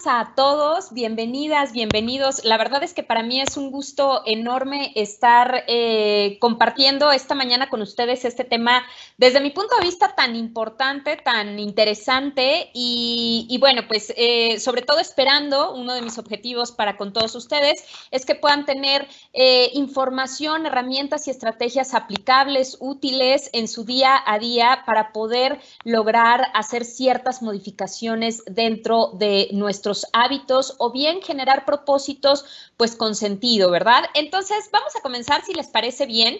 días a todos, bienvenidas, bienvenidos. La verdad es que para mí es un gusto enorme estar compartiendo esta mañana con ustedes este tema desde mi punto de vista tan importante, tan interesante y bueno, pues sobre todo esperando, uno de mis objetivos para con todos ustedes es que puedan tener información, herramientas y estrategias aplicables, útiles en su día a día para poder lograr hacer ciertas modificaciones dentro de nuestros hábitos o bien generar propósitos pues con sentido, ¿verdad? Entonces vamos a comenzar si les parece bien.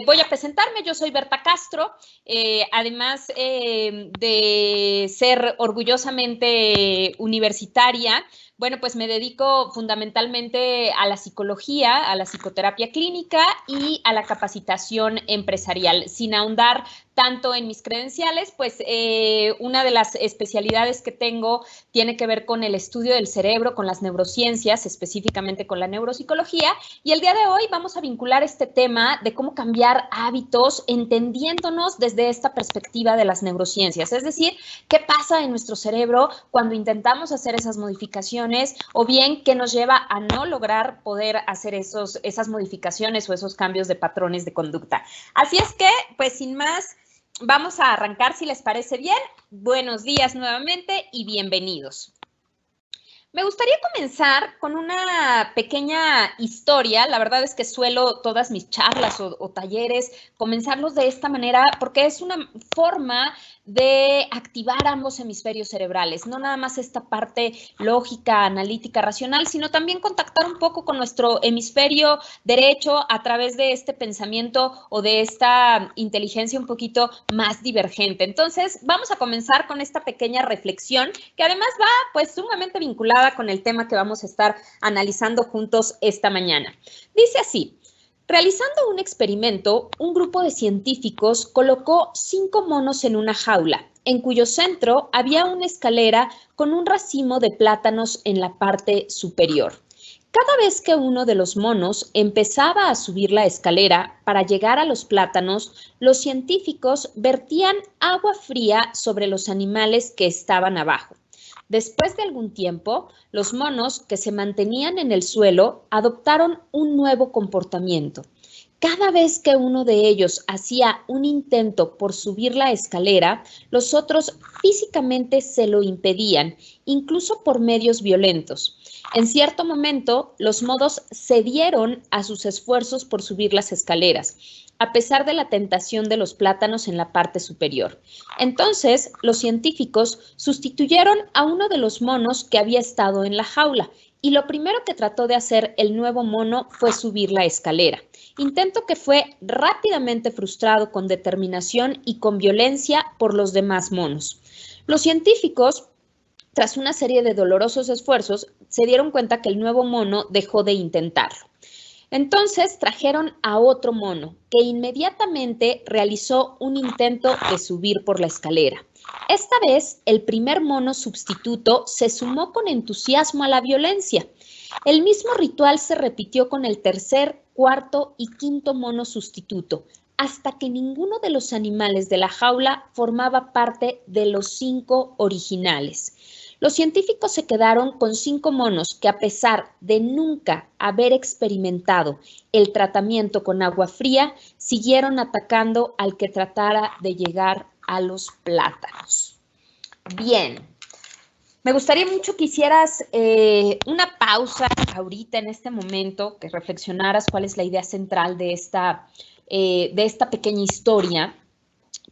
Voy a presentarme, yo soy Berta Castro, además de ser orgullosamente universitaria, bueno, pues me dedico fundamentalmente a la psicología, a la psicoterapia clínica y a la capacitación empresarial. Sin ahondar tanto en mis credenciales, pues una de las especialidades que tengo tiene que ver con el estudio del cerebro, con las neurociencias, específicamente con la neuropsicología. Y el día de hoy vamos a vincular este tema de cómo cambiar hábitos entendiéndonos desde esta perspectiva de las neurociencias. Es decir, qué pasa en nuestro cerebro cuando intentamos hacer esas modificaciones o bien qué nos lleva a no lograr poder hacer esas modificaciones o esos cambios de patrones de conducta. Así es que, pues sin más, vamos a arrancar si les parece bien. Buenos días nuevamente y bienvenidos. Me gustaría comenzar con una pequeña historia. La verdad es que suelo todas mis charlas o talleres comenzarlos de esta manera porque es una forma de activar ambos hemisferios cerebrales, no nada más esta parte lógica, analítica, racional, sino también contactar un poco con nuestro hemisferio derecho a través de este pensamiento o de esta inteligencia un poquito más divergente. Entonces, vamos a comenzar con esta pequeña reflexión que además va pues sumamente vinculada con el tema que vamos a estar analizando juntos esta mañana. Dice así: realizando un experimento, un grupo de científicos colocó 5 monos en una jaula, en cuyo centro había una escalera con un racimo de plátanos en la parte superior. Cada vez que uno de los monos empezaba a subir la escalera para llegar a los plátanos, los científicos vertían agua fría sobre los animales que estaban abajo. Después de algún tiempo, los monos que se mantenían en el suelo adoptaron un nuevo comportamiento. Cada vez que uno de ellos hacía un intento por subir la escalera, los otros físicamente se lo impedían, incluso por medios violentos. En cierto momento, los monos cedieron a sus esfuerzos por subir las escaleras, a pesar de la tentación de los plátanos en la parte superior. Entonces, los científicos sustituyeron a uno de los monos que había estado en la jaula, y lo primero que trató de hacer el nuevo mono fue subir la escalera. Intento que fue rápidamente frustrado con determinación y con violencia por los demás monos. Los científicos, tras una serie de dolorosos esfuerzos, se dieron cuenta que el nuevo mono dejó de intentarlo. Entonces trajeron a otro mono que inmediatamente realizó un intento de subir por la escalera. Esta vez, el primer mono sustituto se sumó con entusiasmo a la violencia. El mismo ritual se repitió con el tercer, cuarto y quinto mono sustituto, hasta que ninguno de los animales de la jaula formaba parte de los 5 originales. Los científicos se quedaron con 5 monos que, a pesar de nunca haber experimentado el tratamiento con agua fría, siguieron atacando al que tratara de llegar a los plátanos. Bien, me gustaría mucho que hicieras una pausa ahorita en este momento, que reflexionaras cuál es la idea central de esta pequeña historia,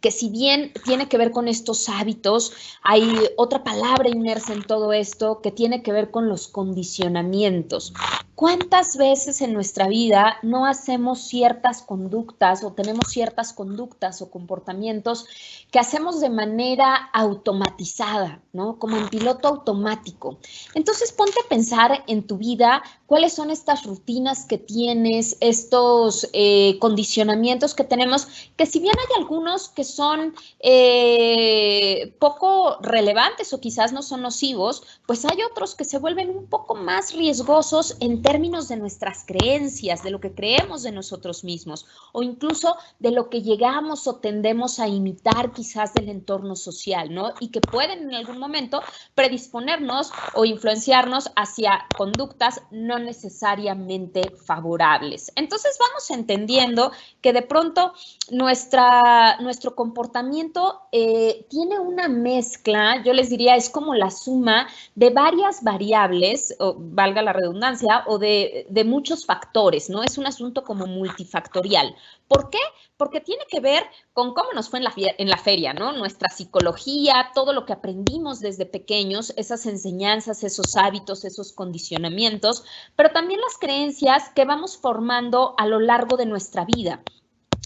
que si bien tiene que ver con estos hábitos, hay otra palabra inmersa en todo esto que tiene que ver con los condicionamientos. ¿Cuántas veces en nuestra vida no hacemos ciertas conductas o tenemos ciertas conductas o comportamientos que hacemos de manera automatizada, ¿no? Como en piloto automático? Entonces ponte a pensar en tu vida cuáles son estas rutinas que tienes, estos condicionamientos que tenemos, que si bien hay algunos que son poco relevantes o quizás no son nocivos, pues hay otros que se vuelven un poco más riesgosos en términos de nuestras creencias, de lo que creemos de nosotros mismos o incluso de lo que llegamos o tendemos a imitar quizás del entorno social, ¿no? Y que pueden en algún momento predisponernos o influenciarnos hacia conductas no necesariamente favorables. Entonces vamos entendiendo que de pronto nuestro comportamiento tiene una mezcla, yo les diría, es como la suma de varias variables, o valga la redundancia, o de muchos factores, ¿no? Es un asunto como multifactorial. ¿Por qué? Porque tiene que ver con cómo nos fue en la feria, ¿no? Nuestra psicología, todo lo que aprendimos desde pequeños, esas enseñanzas, esos hábitos, esos condicionamientos, pero también las creencias que vamos formando a lo largo de nuestra vida.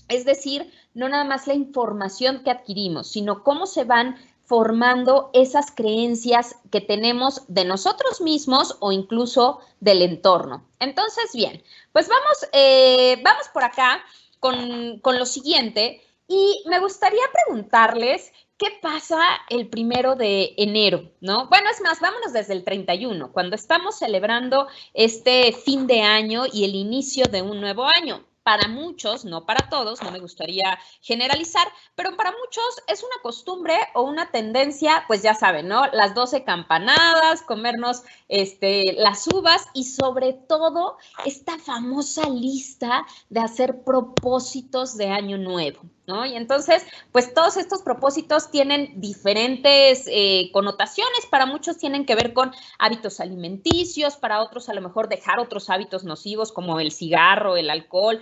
Es decir, no nada más la información que adquirimos, sino cómo se van formando esas creencias que tenemos de nosotros mismos o incluso del entorno. Entonces, bien, pues vamos por acá con lo siguiente y me gustaría preguntarles qué pasa el 1 de enero, ¿no? Bueno, es más, vámonos desde el 31, cuando estamos celebrando este fin de año y el inicio de un nuevo año. Para muchos, no para todos, no me gustaría generalizar, pero para muchos es una costumbre o una tendencia, pues ya saben, ¿no? Las 12 campanadas, comernos las uvas y sobre todo esta famosa lista de hacer propósitos de año nuevo, ¿no? Y entonces, pues todos estos propósitos tienen diferentes connotaciones. Para muchos tienen que ver con hábitos alimenticios, para otros a lo mejor dejar otros hábitos nocivos como el cigarro, el alcohol,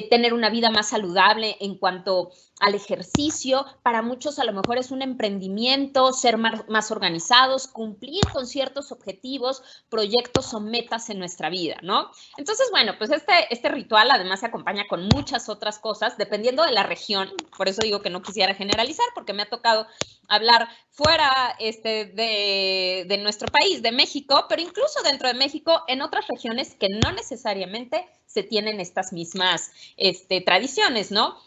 tener una vida más saludable en cuanto al ejercicio. Para muchos a lo mejor es un emprendimiento, ser más organizados, cumplir con ciertos objetivos, proyectos o metas en nuestra vida, ¿no? Entonces, bueno, pues este ritual además se acompaña con muchas otras cosas, dependiendo de la región. Por eso digo que no quisiera generalizar, porque me ha tocado hablar fuera de nuestro país, de México, pero incluso dentro de México, en otras regiones que no necesariamente se tienen estas mismas tradiciones, ¿no?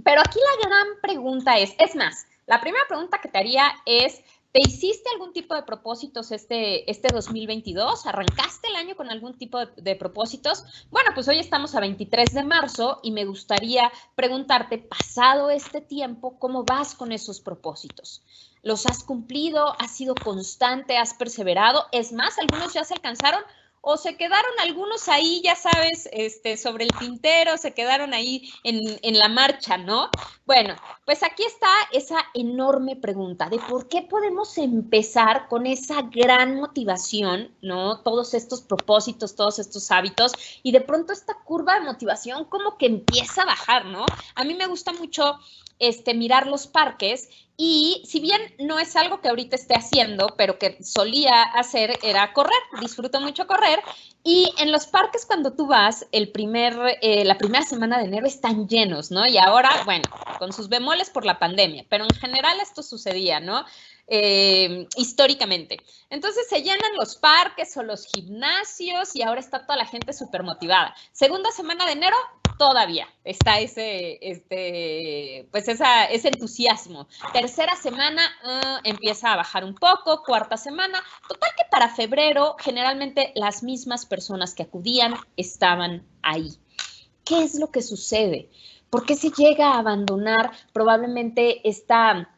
Pero aquí la gran pregunta es más, la primera pregunta que te haría es, ¿te hiciste algún tipo de propósitos este 2022? ¿Arrancaste el año con algún tipo de propósitos? Bueno, pues hoy estamos a 23 de marzo y me gustaría preguntarte, pasado este tiempo, ¿cómo vas con esos propósitos? ¿Los has cumplido? ¿Has sido constante? ¿Has perseverado? Es más, algunos ya se alcanzaron. O se quedaron algunos ahí, ya sabes, sobre el tintero, se quedaron ahí en la marcha, ¿no? Bueno, pues aquí está esa enorme pregunta de por qué podemos empezar con esa gran motivación, ¿no? Todos estos propósitos, todos estos hábitos, y de pronto esta curva de motivación como que empieza a bajar, ¿no? A mí me gusta mucho mirar los parques y si bien no es algo que ahorita esté haciendo, pero que solía hacer era correr, disfruto mucho correr y en los parques cuando tú vas, la primera semana de enero están llenos, ¿no? Y ahora, bueno, con sus bemoles por la pandemia, pero en general esto sucedía, ¿no? Históricamente. Entonces se llenan los parques o los gimnasios y ahora está toda la gente súper motivada. Segunda semana de enero, todavía está ese entusiasmo. Tercera semana empieza a bajar un poco, cuarta semana, total que para febrero generalmente las mismas personas que acudían estaban ahí. ¿Qué es lo que sucede? ¿Por qué se llega a abandonar probablemente esta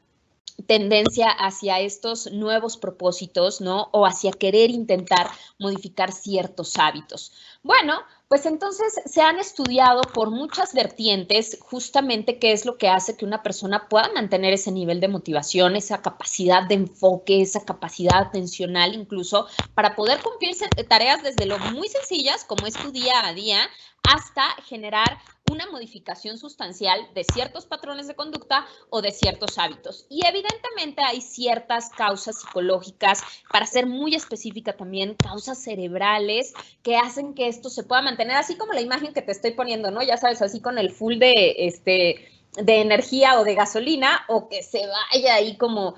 tendencia hacia estos nuevos propósitos, ¿no? O hacia querer intentar modificar ciertos hábitos? Bueno, pues entonces se han estudiado por muchas vertientes justamente qué es lo que hace que una persona pueda mantener ese nivel de motivación, esa capacidad de enfoque, esa capacidad atencional incluso para poder cumplir tareas desde lo muy sencillas como es tu día a día hasta generar una modificación sustancial de ciertos patrones de conducta o de ciertos hábitos. Y evidentemente hay ciertas causas psicológicas, para ser muy específica también, causas cerebrales que hacen que esto se pueda mantener, así como la imagen que te estoy poniendo, ¿no? Ya sabes, así con el full de energía o de gasolina, o que se vaya ahí como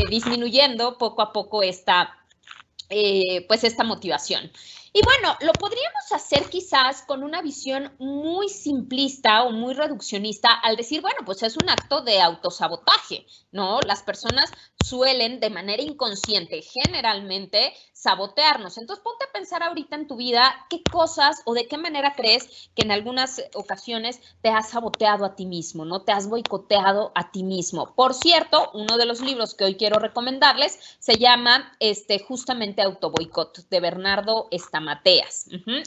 disminuyendo poco a poco esta motivación. Y bueno, lo podríamos hacer quizás con una visión muy simplista o muy reduccionista al decir, bueno, pues es un acto de autosabotaje, ¿no? Las personas suelen de manera inconsciente, generalmente, sabotearnos. Entonces, ponte a pensar ahorita en tu vida qué cosas o de qué manera crees que en algunas ocasiones te has saboteado a ti mismo, ¿no? Te has boicoteado a ti mismo. Por cierto, uno de los libros que hoy quiero recomendarles se llama justamente Autoboicot, de Bernardo Estamateas.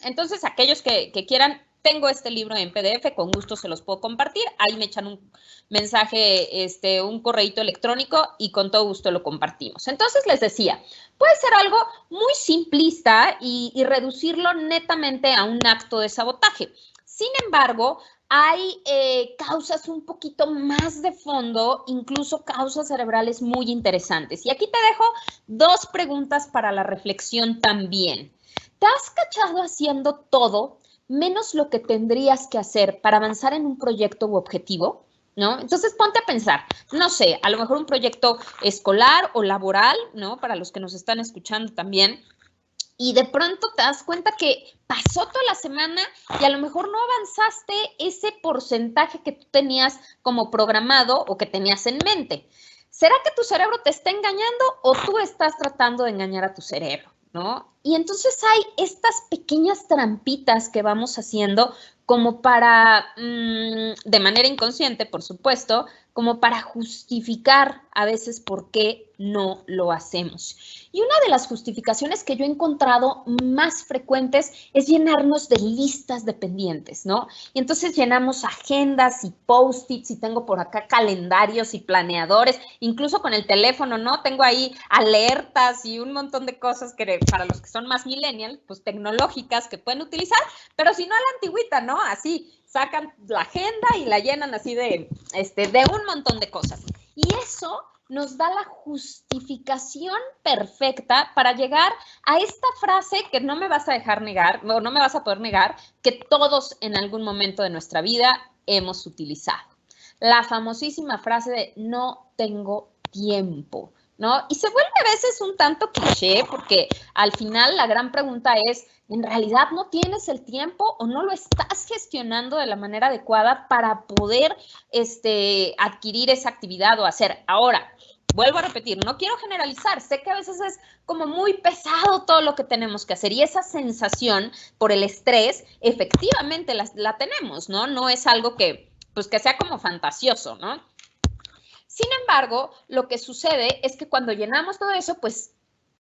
Entonces, aquellos que quieran, tengo este libro en PDF, con gusto se los puedo compartir. Ahí me echan un mensaje, un correíto electrónico y con todo gusto lo compartimos. Entonces, les decía, puede ser algo muy simplista y reducirlo netamente a un acto de sabotaje. Sin embargo, hay causas un poquito más de fondo, incluso causas cerebrales muy interesantes. Y aquí te dejo 2 preguntas para la reflexión también. ¿Te has cachado haciendo todo menos lo que tendrías que hacer para avanzar en un proyecto u objetivo? ¿No? Entonces ponte a pensar, no sé, a lo mejor un proyecto escolar o laboral, ¿no? Para los que nos están escuchando también. Y de pronto te das cuenta que pasó toda la semana y a lo mejor no avanzaste ese porcentaje que tú tenías como programado o que tenías en mente. ¿Será que tu cerebro te está engañando o tú estás tratando de engañar a tu cerebro? ¿No? Y entonces hay estas pequeñas trampitas que vamos haciendo como para, de manera inconsciente, por supuesto, como para justificar a veces por qué no lo hacemos. Y una de las justificaciones que yo he encontrado más frecuentes es llenarnos de listas de pendientes, ¿no? Y entonces llenamos agendas y post-its y tengo por acá calendarios y planeadores, incluso con el teléfono, ¿no? Tengo ahí alertas y un montón de cosas que para los que son más millennials, pues tecnológicas que pueden utilizar, pero si no a la antigüita, ¿no? Así sacan la agenda y la llenan así de un montón de cosas. Y eso nos da la justificación perfecta para llegar a esta frase que no me vas a dejar negar, no me vas a poder negar, que todos en algún momento de nuestra vida hemos utilizado. La famosísima frase de no tengo tiempo, ¿no? Y se vuelve a veces un tanto cliché porque al final la gran pregunta es, ¿en realidad no tienes el tiempo o no lo estás gestionando de la manera adecuada para poder adquirir esa actividad o hacer? Ahora, vuelvo a repetir, no quiero generalizar, sé que a veces es como muy pesado todo lo que tenemos que hacer y esa sensación por el estrés, efectivamente la tenemos, ¿no? No es algo que, pues, que sea como fantasioso, ¿no? Sin embargo, lo que sucede es que cuando llenamos todo eso, pues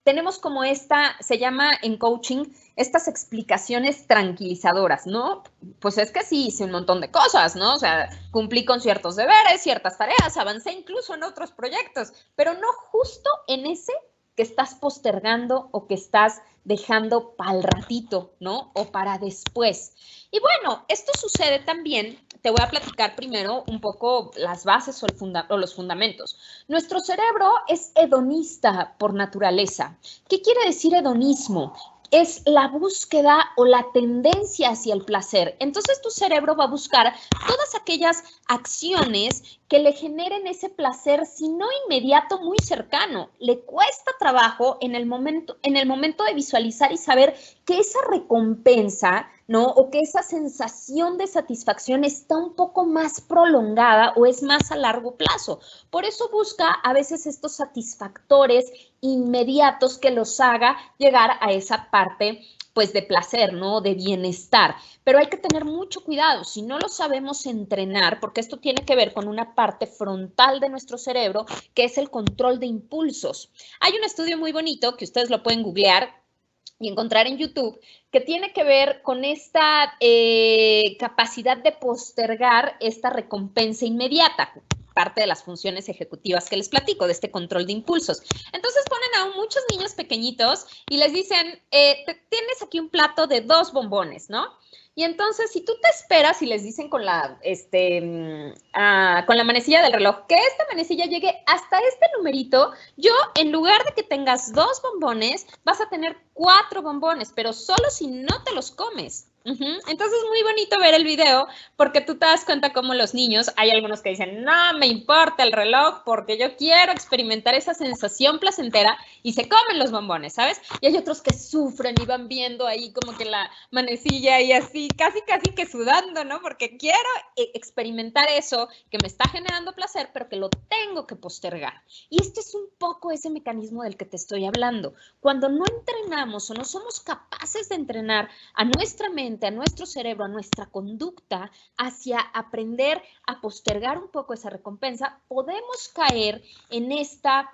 tenemos como se llama en coaching, estas explicaciones tranquilizadoras, ¿no? Pues es que sí hice un montón de cosas, ¿no? O sea, cumplí con ciertos deberes, ciertas tareas, avancé incluso en otros proyectos, pero no justo en ese que estás postergando o que estás dejando para el ratito, ¿no? O para después. Y bueno, esto sucede también, te voy a platicar primero un poco las bases o los fundamentos. Nuestro cerebro es hedonista por naturaleza. ¿Qué quiere decir hedonismo? Es la búsqueda o la tendencia hacia el placer. Entonces tu cerebro va a buscar todas aquellas acciones que le generen ese placer, si no inmediato, muy cercano. Le cuesta trabajo en el momento de visualizar y saber que esa recompensa, ¿no? O que esa sensación de satisfacción está un poco más prolongada o es más a largo plazo. Por eso busca a veces estos satisfactores inmediatos que los haga llegar a esa parte, pues, de placer, ¿no? De bienestar. Pero hay que tener mucho cuidado si no lo sabemos entrenar, porque esto tiene que ver con una parte frontal de nuestro cerebro, que es el control de impulsos. Hay un estudio muy bonito que ustedes lo pueden googlear y encontrar en YouTube, que tiene que ver con esta capacidad de postergar esta recompensa inmediata, parte de las funciones ejecutivas que les platico, de este control de impulsos. Entonces ponen a muchos niños pequeñitos y les dicen, tienes aquí un plato de 2 bombones, ¿no? Y entonces, si tú te esperas y les dicen con la manecilla del reloj, que esta manecilla llegue hasta este numerito, en lugar de que tengas 2 bombones, vas a tener 4 bombones, pero solo si no te los comes. Entonces es muy bonito ver el video porque tú te das cuenta cómo los niños, hay algunos que dicen, no me importa el reloj porque yo quiero experimentar esa sensación placentera y se comen los bombones, ¿sabes? Y hay otros que sufren y van viendo ahí como que la manecilla y así, casi que sudando, ¿no? Porque quiero experimentar eso que me está generando placer, pero que lo tengo que postergar. Y este es un poco ese mecanismo del que te estoy hablando. Cuando no entrenamos o no somos capaces de entrenar a nuestra mente, a nuestro cerebro, a nuestra conducta hacia aprender a postergar un poco esa recompensa, podemos caer en esta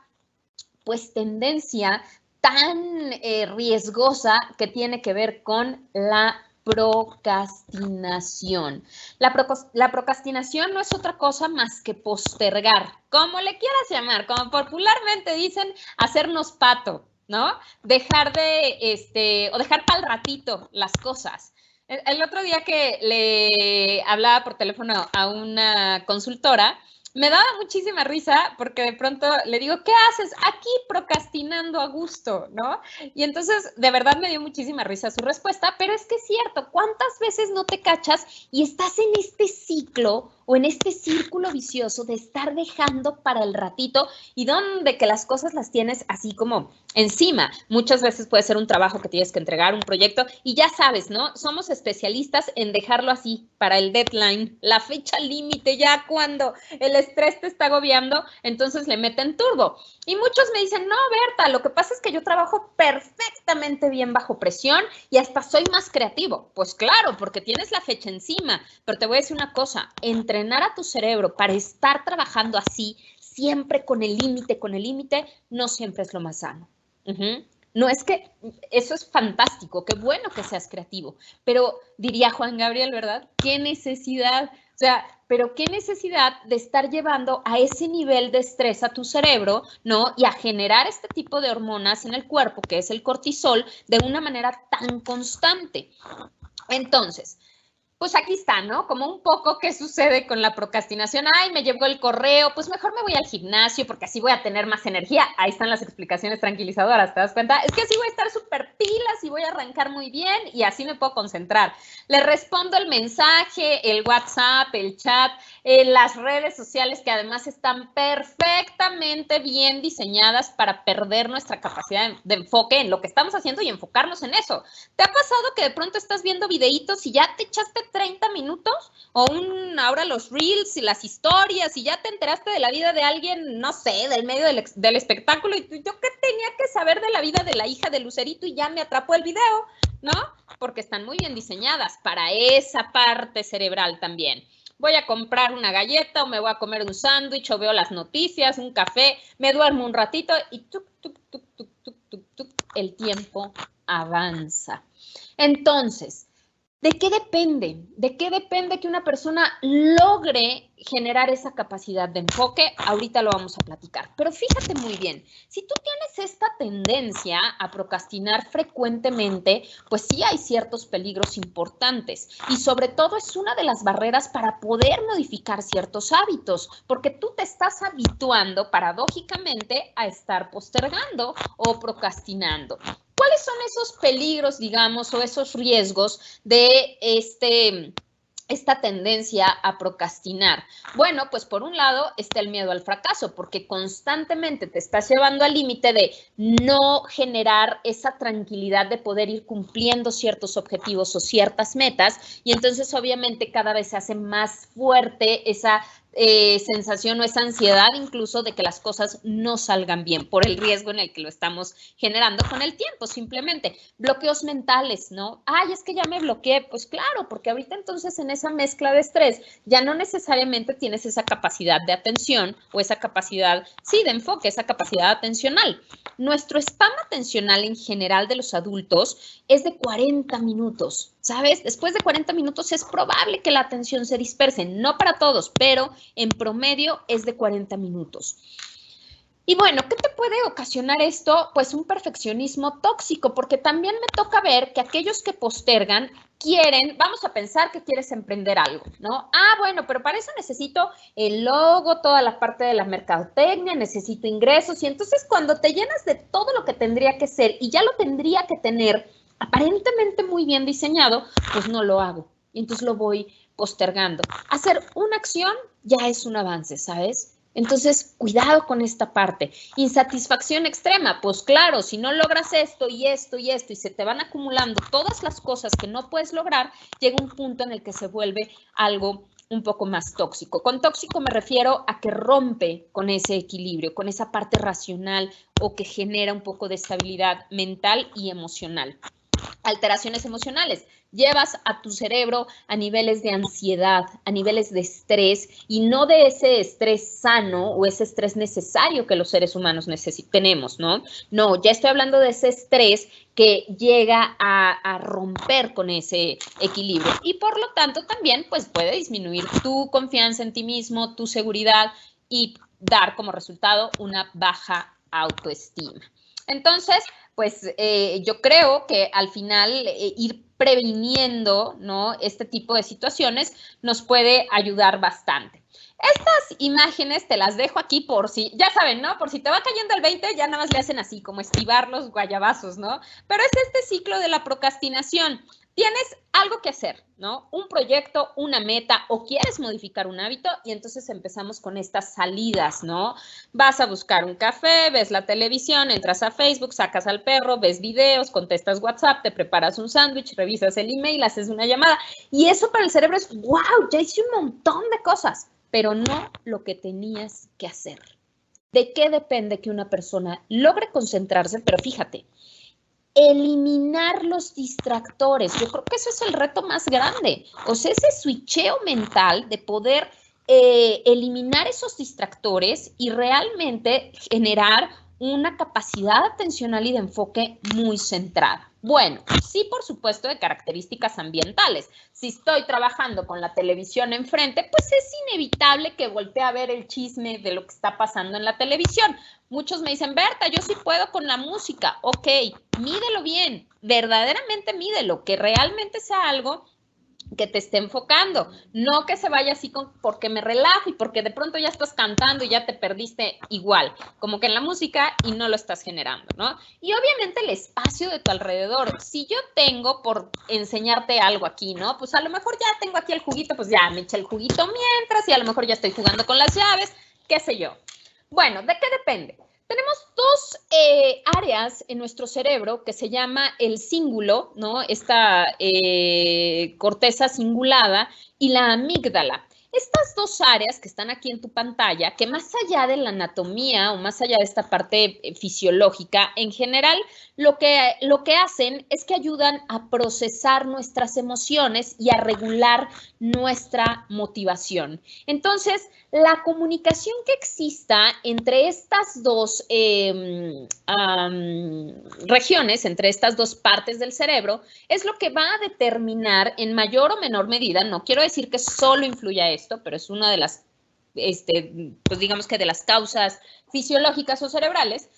pues tendencia tan riesgosa que tiene que ver con la procrastinación. La procrastinación no es otra cosa más que postergar, como le quieras llamar, como popularmente dicen, hacernos pato, ¿no? Dejar o dejar para el ratito las cosas. El otro día que le hablaba por teléfono a una consultora, me daba muchísima risa porque de pronto le digo, ¿qué haces? Aquí procrastinando a gusto, ¿no? Y entonces de verdad me dio muchísima risa su respuesta, pero es que es cierto, ¿cuántas veces no te cachas y estás en este ciclo o en este círculo vicioso de estar dejando para el ratito y donde que las cosas las tienes así como encima? Muchas veces puede ser un trabajo que tienes que entregar, un proyecto, y ya sabes, ¿no? Somos especialistas en dejarlo así para el deadline, la fecha límite, ya cuando el estrés te está agobiando, entonces le meten turbo. Y muchos me dicen, no, Berta, lo que pasa es que yo trabajo perfectamente bien bajo presión y hasta soy más creativo. Pues claro, porque tienes la fecha encima, pero te voy a decir una cosa, entrenar a tu cerebro para estar trabajando así, siempre con el límite, no siempre es lo más sano. No es que eso es fantástico, qué bueno que seas creativo, pero diría Juan Gabriel, ¿verdad? ¿Qué necesidad? O sea, pero qué necesidad de estar llevando a ese nivel de estrés a tu cerebro, ¿no? Y a generar este tipo de hormonas en el cuerpo, que es el cortisol, de una manera tan constante. Entonces, pues aquí está, ¿no? Como un poco qué sucede con la procrastinación. Ay, me llegó el correo, pues mejor me voy al gimnasio porque así voy a tener más energía. Ahí están las explicaciones tranquilizadoras, ¿te das cuenta? Es que así voy a estar súper pilas y voy a arrancar muy bien y así me puedo concentrar. Le respondo el mensaje, el WhatsApp, el chat, las redes sociales que además están perfectamente bien diseñadas para perder nuestra capacidad de enfoque en lo que estamos haciendo y enfocarnos en eso. ¿Te ha pasado que de pronto estás viendo videitos y ya te echaste 30 minutos? O ahora los reels y las historias y ya te enteraste de la vida de alguien, no sé, del medio del espectáculo y yo qué tenía que saber de la vida de la hija de Lucerito y ya me atrapó el video, ¿no? Porque están muy bien diseñadas para esa parte cerebral también. Voy a comprar una galleta o me voy a comer un sándwich o veo las noticias, un café, me duermo un ratito y el tiempo avanza. Entonces, ¿de qué depende? ¿De qué depende que una persona logre generar esa capacidad de enfoque? Ahorita lo vamos a platicar. Pero fíjate muy bien, si tú tienes esta tendencia a procrastinar frecuentemente, pues sí hay ciertos peligros importantes y sobre todo es una de las barreras para poder modificar ciertos hábitos, porque tú te estás habituando paradójicamente a estar postergando o procrastinando. ¿Cuáles son esos peligros, digamos, o esos riesgos de esta tendencia a procrastinar? Bueno, pues por un lado está el miedo al fracaso, porque constantemente te estás llevando al límite de no generar esa tranquilidad de poder ir cumpliendo ciertos objetivos o ciertas metas, y entonces obviamente cada vez se hace más fuerte esa sensación o esa ansiedad incluso de que las cosas no salgan bien por el riesgo en el que lo estamos generando con el tiempo, simplemente. Bloqueos mentales, ¿no? Ay, es que ya me bloqueé. Pues claro, porque ahorita entonces en esa mezcla de estrés ya no necesariamente tienes esa capacidad de atención o esa capacidad, sí, de enfoque, esa capacidad atencional. Nuestro spam atencional en general de los adultos es de 40 minutos, ¿sabes? Después de 40 minutos es probable que la atención se disperse, no para todos, pero en promedio es de 40 minutos. Y bueno, ¿qué te puede ocasionar esto? Pues un perfeccionismo tóxico, porque también me toca ver que aquellos que postergan quieren, vamos a pensar que quieres emprender algo, ¿no? Ah, bueno, pero para eso necesito el logo, toda la parte de la mercadotecnia, necesito ingresos, y entonces cuando te llenas de todo lo que tendría que ser y ya lo tendría que tener aparentemente muy bien diseñado, pues no lo hago. Y entonces lo voy postergando. Hacer una acción ya es un avance, ¿sabes? Entonces, cuidado con esta parte. Insatisfacción extrema, pues claro, si no logras esto y esto y esto y se te van acumulando todas las cosas que no puedes lograr, llega un punto en el que se vuelve algo un poco más tóxico. Con tóxico me refiero a que rompe con ese equilibrio, con esa parte racional o que genera un poco de estabilidad mental y emocional. Alteraciones emocionales. Llevas a tu cerebro a niveles de ansiedad, a niveles de estrés y no de ese estrés sano o ese estrés necesario que los seres humanos tenemos, ¿no? No, ya estoy hablando de ese estrés que llega a romper con ese equilibrio y por lo tanto también pues puede disminuir tu confianza en ti mismo, tu seguridad y dar como resultado una baja autoestima. Entonces, pues yo creo que al final ir previniendo, ¿no?, este tipo de situaciones nos puede ayudar bastante. Estas imágenes te las dejo aquí por si, ya saben, ¿no? Por si te va cayendo el 20, ya nada más le hacen así, como esquivar los guayabazos, ¿no? Pero es este ciclo de la procrastinación. Tienes algo que hacer, ¿no? Un proyecto, una meta o quieres modificar un hábito y entonces empezamos con estas salidas, ¿no? Vas a buscar un café, ves la televisión, entras a Facebook, sacas al perro, ves videos, contestas WhatsApp, te preparas un sándwich, revisas el email, haces una llamada y eso para el cerebro es, wow, ya hice un montón de cosas, pero no lo que tenías que hacer. ¿De qué depende que una persona logre concentrarse? Pero fíjate, eliminar los distractores. Yo creo que eso es el reto más grande. O sea, ese switcheo mental de poder eliminar esos distractores y realmente generar una capacidad atencional y de enfoque muy centrada. Bueno, sí, por supuesto, de características ambientales. Si estoy trabajando con la televisión enfrente, pues es inevitable que voltee a ver el chisme de lo que está pasando en la televisión. Muchos me dicen, Berta, yo sí puedo con la música. Ok, mídelo bien, verdaderamente mídelo, que realmente sea algo que te esté enfocando, no que se vaya así porque me relajo y porque de pronto ya estás cantando y ya te perdiste igual, como que en la música y no lo estás generando, ¿no? Y obviamente el espacio de tu alrededor, si yo tengo por enseñarte algo aquí, ¿no? Pues a lo mejor ya tengo aquí el juguito, pues ya me eché el juguito mientras y a lo mejor ya estoy jugando con las llaves, qué sé yo. Bueno, ¿de qué depende? Tenemos dos áreas en nuestro cerebro que se llama el cíngulo, ¿no? Esta corteza cingulada y la amígdala. Estas dos áreas que están aquí en tu pantalla, que más allá de la anatomía o más allá de esta parte fisiológica, en general lo que hacen es que ayudan a procesar nuestras emociones y a regular nuestra motivación. Entonces, la comunicación que exista entre estas dos regiones, entre estas dos partes del cerebro, es lo que va a determinar en mayor o menor medida, no quiero decir que solo influya esto, pero es una de las, pues digamos que de las causas fisiológicas o cerebrales,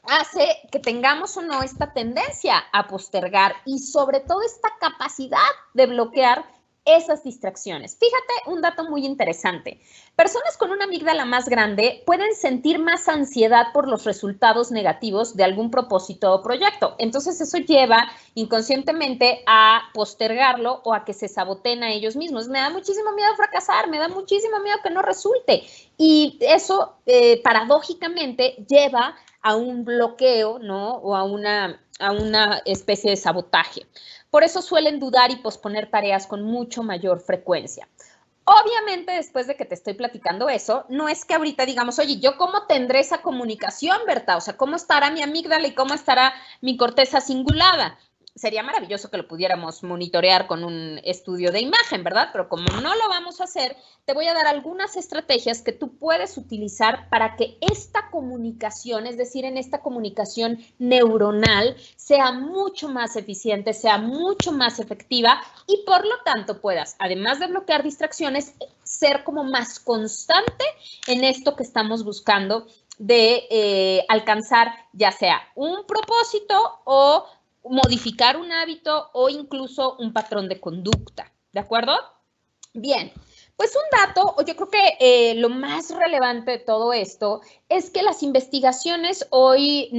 hace que tengamos o no esta tendencia a postergar y sobre todo esta capacidad de bloquear esas distracciones. Fíjate un dato muy interesante. Personas con una amígdala más grande pueden sentir más ansiedad por los resultados negativos de algún propósito o proyecto. Entonces eso lleva inconscientemente a postergarlo o a que se saboteen a ellos mismos. Me da muchísimo miedo fracasar, me da muchísimo miedo que no resulte. Y eso paradójicamente lleva a un bloqueo, ¿no? O a una especie de sabotaje. Por eso suelen dudar y posponer tareas con mucho mayor frecuencia. Obviamente, después de que te estoy platicando eso, no es que ahorita digamos, oye, ¿yo cómo tendré esa comunicación, Berta? O sea, ¿cómo estará mi amígdala y cómo estará mi corteza cingulada? Sería maravilloso que lo pudiéramos monitorear con un estudio de imagen, ¿verdad? Pero como no lo vamos a hacer, te voy a dar algunas estrategias que tú puedes utilizar para que esta comunicación, es decir, en esta comunicación neuronal, sea mucho más eficiente, sea mucho más efectiva y por lo tanto puedas, además de bloquear distracciones, ser como más constante en esto que estamos buscando de alcanzar ya sea un propósito o modificar un hábito o incluso un patrón de conducta, ¿de acuerdo? Bien, Pues un dato, o yo creo que lo más relevante de todo esto es que las investigaciones hoy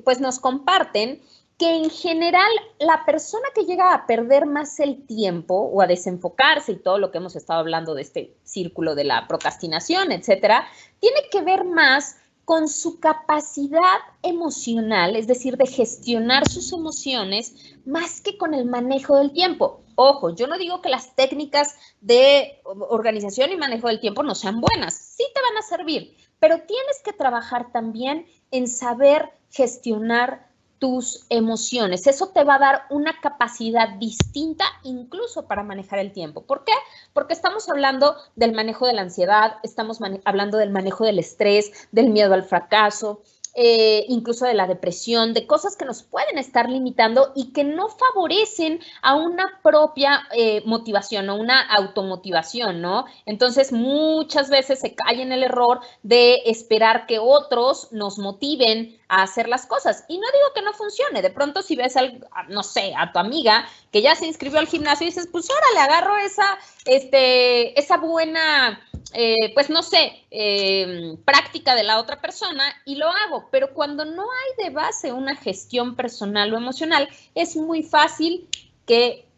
pues nos comparten que en general la persona que llega a perder más el tiempo o a desenfocarse y todo lo que hemos estado hablando de este círculo de la procrastinación, etcétera, tiene que ver más con su capacidad emocional, es decir, de gestionar sus emociones, más que con el manejo del tiempo. Ojo, yo no digo que las técnicas de organización y manejo del tiempo no sean buenas, sí te van a servir, pero tienes que trabajar también en saber gestionar tus emociones. Eso te va a dar una capacidad distinta incluso para manejar el tiempo. ¿Por qué? Porque estamos hablando del manejo de la ansiedad, estamos hablando del manejo del estrés, del miedo al fracaso, incluso de la depresión, de cosas que nos pueden estar limitando y que no favorecen a una propia motivación o una automotivación, ¿no? Entonces, muchas veces se cae en el error de esperar que otros nos motiven a hacer las cosas. Y no digo que no funcione. De pronto, si ves, no sé, a tu amiga que ya se inscribió al gimnasio y dices, pues ahora le agarro esa buena pues no sé, práctica de la otra persona y lo hago. Pero cuando no hay de base una gestión personal o emocional, es muy fácil que,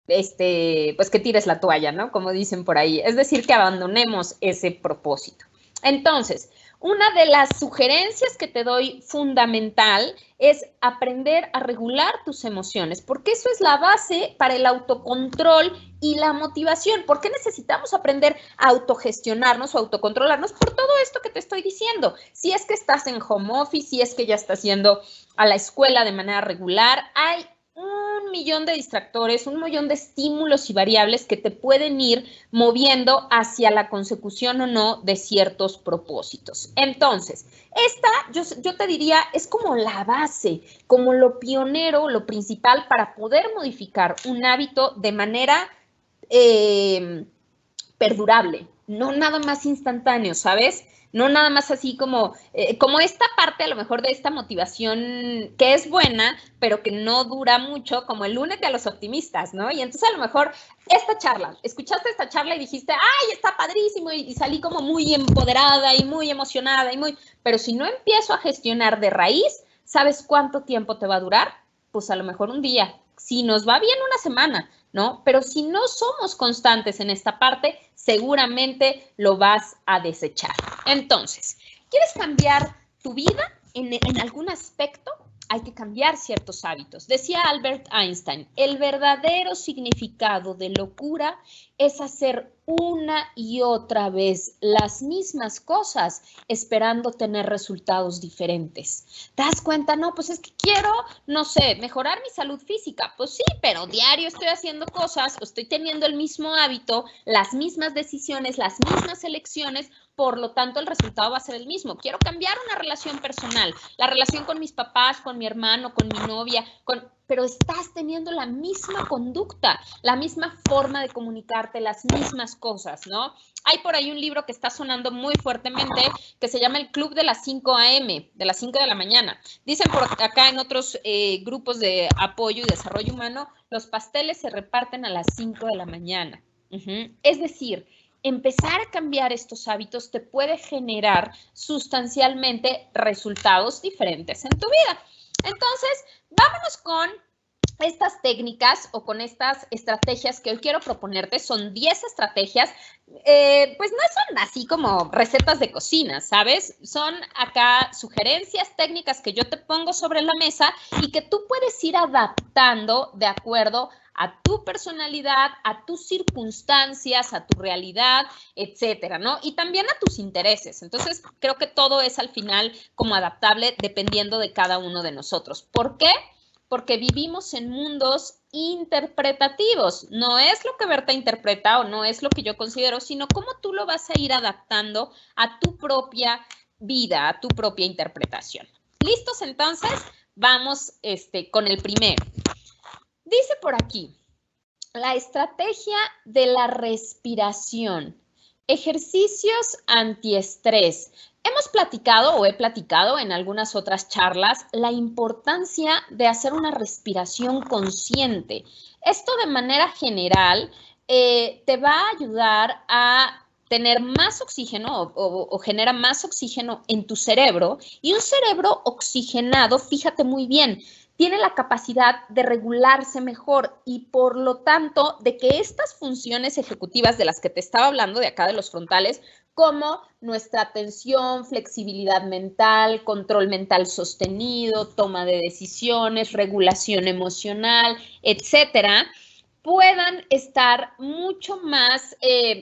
pues que tires la toalla, ¿no? Como dicen por ahí. Es decir, que abandonemos ese propósito. Entonces, una de las sugerencias que te doy fundamental es aprender a regular tus emociones, porque eso es la base para el autocontrol y la motivación. ¿Por qué necesitamos aprender a autogestionarnos o autocontrolarnos? Por todo esto que te estoy diciendo. Si es que estás en home office, si es que ya estás yendo a la escuela de manera regular, hay un millón de distractores, un millón de estímulos y variables que te pueden ir moviendo hacia la consecución o no de ciertos propósitos. Entonces, yo te diría, es como la base, como lo pionero, lo principal para poder modificar un hábito de manera perdurable, no nada más instantáneo, ¿sabes? No nada más así como esta parte a lo mejor de esta motivación que es buena, pero que no dura mucho, como el únete a los optimistas, ¿no? Y entonces a lo mejor escuchaste esta charla y dijiste, ¡ay, está padrísimo! Y salí como muy empoderada y muy emocionada pero si no empiezo a gestionar de raíz, ¿sabes cuánto tiempo te va a durar? Pues a lo mejor un día. Si nos va bien, una semana, ¿no? Pero si no somos constantes en esta parte, seguramente lo vas a desechar. Entonces, ¿quieres cambiar tu vida en algún aspecto? Hay que cambiar ciertos hábitos. Decía Albert Einstein, el verdadero significado de locura es hacer una y otra vez las mismas cosas esperando tener resultados diferentes. ¿Te das cuenta? No, pues es que quiero, no sé, mejorar mi salud física. Pues sí, pero diario estoy haciendo cosas, estoy teniendo el mismo hábito, las mismas decisiones, las mismas elecciones, por lo tanto el resultado va a ser el mismo. Quiero cambiar una relación personal, la relación con mis papás, con mi hermano, con mi novia, pero estás teniendo la misma conducta, la misma forma de comunicarte, las mismas cosas, ¿no? Hay por ahí un libro que está sonando muy fuertemente que se llama El Club de las 5 a.m., de las 5 de la mañana. Dicen por acá en otros grupos de apoyo y desarrollo humano, los pasteles se reparten a las 5 de la mañana. Es decir, empezar a cambiar estos hábitos te puede generar sustancialmente resultados diferentes en tu vida. Entonces, vámonos con estas técnicas o con estas estrategias que hoy quiero proponerte. Son 10 estrategias, pues no son así como recetas de cocina, ¿sabes? Son acá sugerencias técnicas que yo te pongo sobre la mesa y que tú puedes ir adaptando de acuerdo a tu personalidad, a tus circunstancias, a tu realidad, etcétera, ¿no? Y también a tus intereses. Entonces, creo que todo es al final como adaptable dependiendo de cada uno de nosotros. ¿Por qué? Porque vivimos en mundos interpretativos. No es lo que Berta interpreta o no es lo que yo considero, sino cómo tú lo vas a ir adaptando a tu propia vida, a tu propia interpretación. ¿Listos? Entonces, vamos con el primero. Dice por aquí, la estrategia de la respiración. Ejercicios antiestrés. Hemos platicado o he platicado en algunas otras charlas la importancia de hacer una respiración consciente. Esto de manera general te va a ayudar a tener más oxígeno o genera más oxígeno en tu cerebro, y un cerebro oxigenado, fíjate muy bien, tiene la capacidad de regularse mejor y por lo tanto de que estas funciones ejecutivas de las que te estaba hablando de acá de los frontales, como nuestra atención, flexibilidad mental, control mental sostenido, toma de decisiones, regulación emocional, etcétera, puedan estar mucho más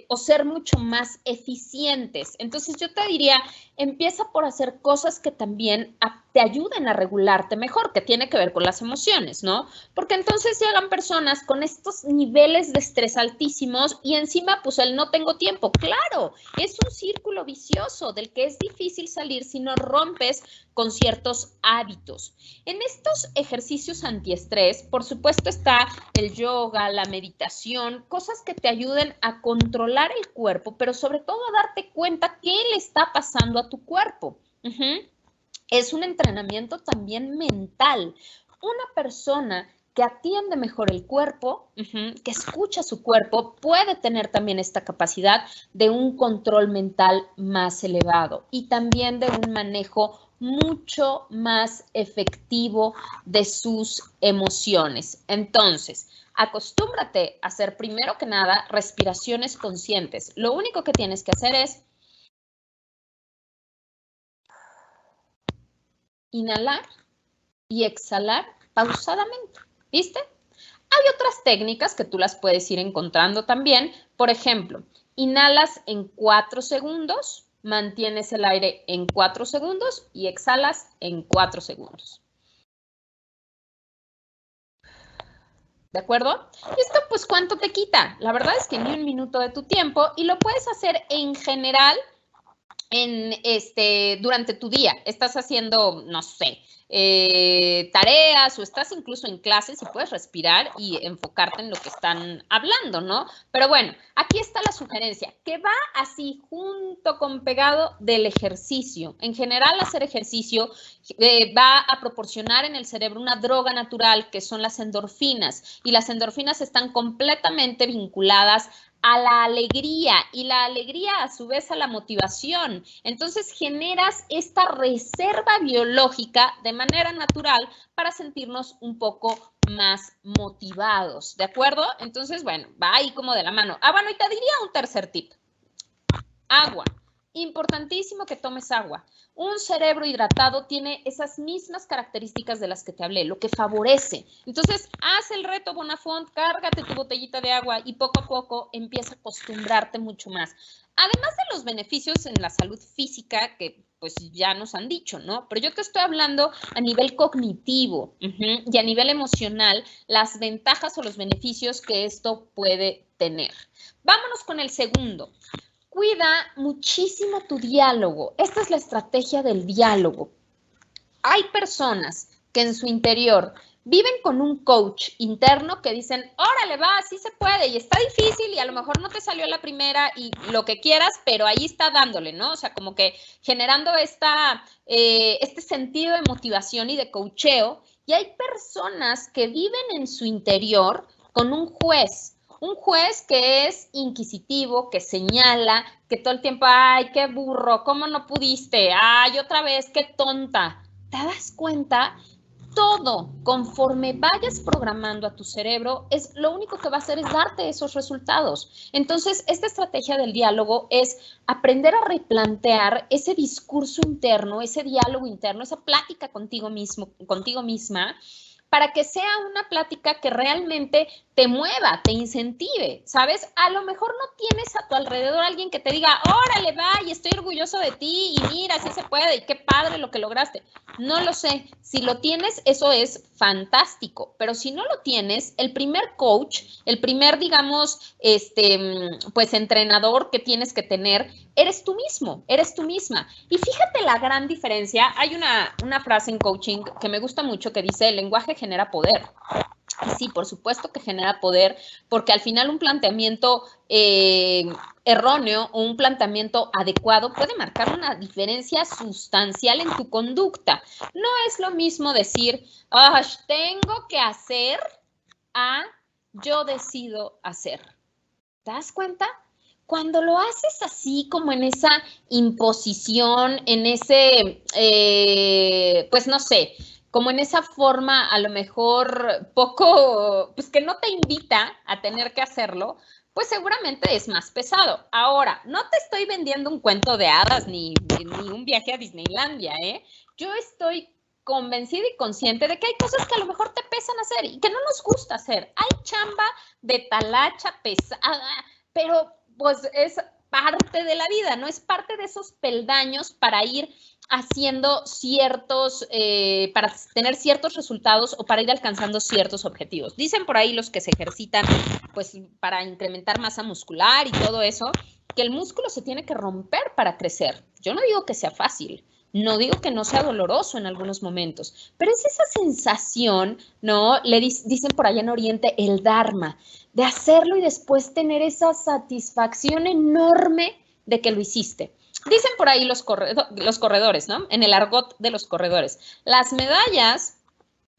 o ser mucho más eficientes. Entonces yo te diría, empieza por hacer cosas que también te ayuden a regularte mejor, que tiene que ver con las emociones, ¿no? Porque entonces llegan personas con estos niveles de estrés altísimos y encima pues el no tengo tiempo. Claro, es un círculo vicioso del que es difícil salir si no rompes con ciertos hábitos. En estos ejercicios antiestrés, por supuesto, está el yoga, la meditación, cosas que te ayuden a controlar el cuerpo, pero sobre todo a darte cuenta qué le está pasando a tu cuerpo. Es un entrenamiento también mental. Una persona que atiende mejor el cuerpo, que escucha su cuerpo, puede tener también esta capacidad de un control mental más elevado y también de un manejo mucho más efectivo de sus emociones. Entonces, acostúmbrate a hacer primero que nada respiraciones conscientes. Lo único que tienes que hacer es inhalar y exhalar pausadamente. ¿Viste? Hay otras técnicas que tú las puedes ir encontrando también. Por ejemplo, inhalas en 4 segundos, mantienes el aire en 4 segundos y exhalas en 4 segundos. ¿De acuerdo? Esto, pues, ¿cuánto te quita? La verdad es que ni un minuto de tu tiempo y lo puedes hacer en general durante tu día. Estás haciendo, no sé, tareas o estás incluso en clases y puedes respirar y enfocarte en lo que están hablando, ¿no? Pero bueno, aquí está la sugerencia, que va así junto con pegado del ejercicio. En general, hacer ejercicio va a proporcionar en el cerebro una droga natural que son las endorfinas, y las endorfinas están completamente vinculadas a la alegría y la alegría a su vez a la motivación. Entonces generas esta reserva biológica de manera natural para sentirnos un poco más motivados, ¿de acuerdo? Entonces, bueno, va ahí como de la mano. Bueno, y te diría un tercer tip. Agua. Importantísimo que tomes agua. Un cerebro hidratado tiene esas mismas características de las que te hablé, lo que favorece. Entonces, haz el reto Bonafont, cárgate tu botellita de agua y poco a poco empieza a acostumbrarte mucho más. Además de los beneficios en la salud física que pues ya nos han dicho, ¿no? Pero yo te estoy hablando a nivel cognitivo y a nivel emocional, las ventajas o los beneficios que esto puede tener. Vámonos con el segundo. Cuida muchísimo tu diálogo. Esta es la estrategia del diálogo. Hay personas que en su interior viven con un coach interno que dicen, órale, va, sí se puede, y está difícil, y a lo mejor no te salió la primera, y lo que quieras, pero ahí está dándole, ¿no? O sea, como que generando este sentido de motivación y de coacheo, y hay personas que viven en su interior con un juez que es inquisitivo, que señala, que todo el tiempo, ay, qué burro, ¿cómo no pudiste? Ay, otra vez, qué tonta. ¿Te das cuenta? Todo, conforme vayas programando a tu cerebro, lo único que va a hacer es darte esos resultados. Entonces, esta estrategia del diálogo es aprender a replantear ese discurso interno, ese diálogo interno, esa plática contigo mismo, contigo misma, para que sea una plática que realmente te mueva, te incentive, ¿sabes? A lo mejor no tienes a tu alrededor alguien que te diga, órale, va, y estoy orgulloso de ti, y mira, sí se puede, y qué padre lo que lograste. No lo sé. Si lo tienes, eso es fantástico, pero si no lo tienes, el primer coach, el primer, digamos, pues entrenador que tienes que tener, eres tú mismo, eres tú misma. Y fíjate la gran diferencia. Hay una frase en coaching que me gusta mucho que dice, el lenguaje genera poder. Y sí, por supuesto que genera poder, porque al final un planteamiento erróneo o un planteamiento adecuado puede marcar una diferencia sustancial en tu conducta. No es lo mismo decir, tengo que hacer a yo decido hacer. ¿Te das cuenta? Cuando lo haces así, como en esa imposición, en ese, pues no sé, como en esa forma a lo mejor poco, pues que no te invita a tener que hacerlo, pues seguramente es más pesado. Ahora, no te estoy vendiendo un cuento de hadas ni un viaje a Disneylandia, ¿eh? Yo estoy convencida y consciente de que hay cosas que a lo mejor te pesan hacer y que no nos gusta hacer. Hay chamba de talacha pesada, pero pues es parte de la vida, ¿no? Es parte de esos peldaños para ir haciendo ciertos, para tener ciertos resultados o para ir alcanzando ciertos objetivos. Dicen por ahí los que se ejercitan, pues para incrementar masa muscular y todo eso, que el músculo se tiene que romper para crecer. Yo no digo que sea fácil, no digo que no sea doloroso en algunos momentos, pero es esa sensación, ¿no? Dicen por allá en Oriente el Dharma, de hacerlo y después tener esa satisfacción enorme de que lo hiciste. Dicen por ahí los corredores, ¿no? En el argot de los corredores. Las medallas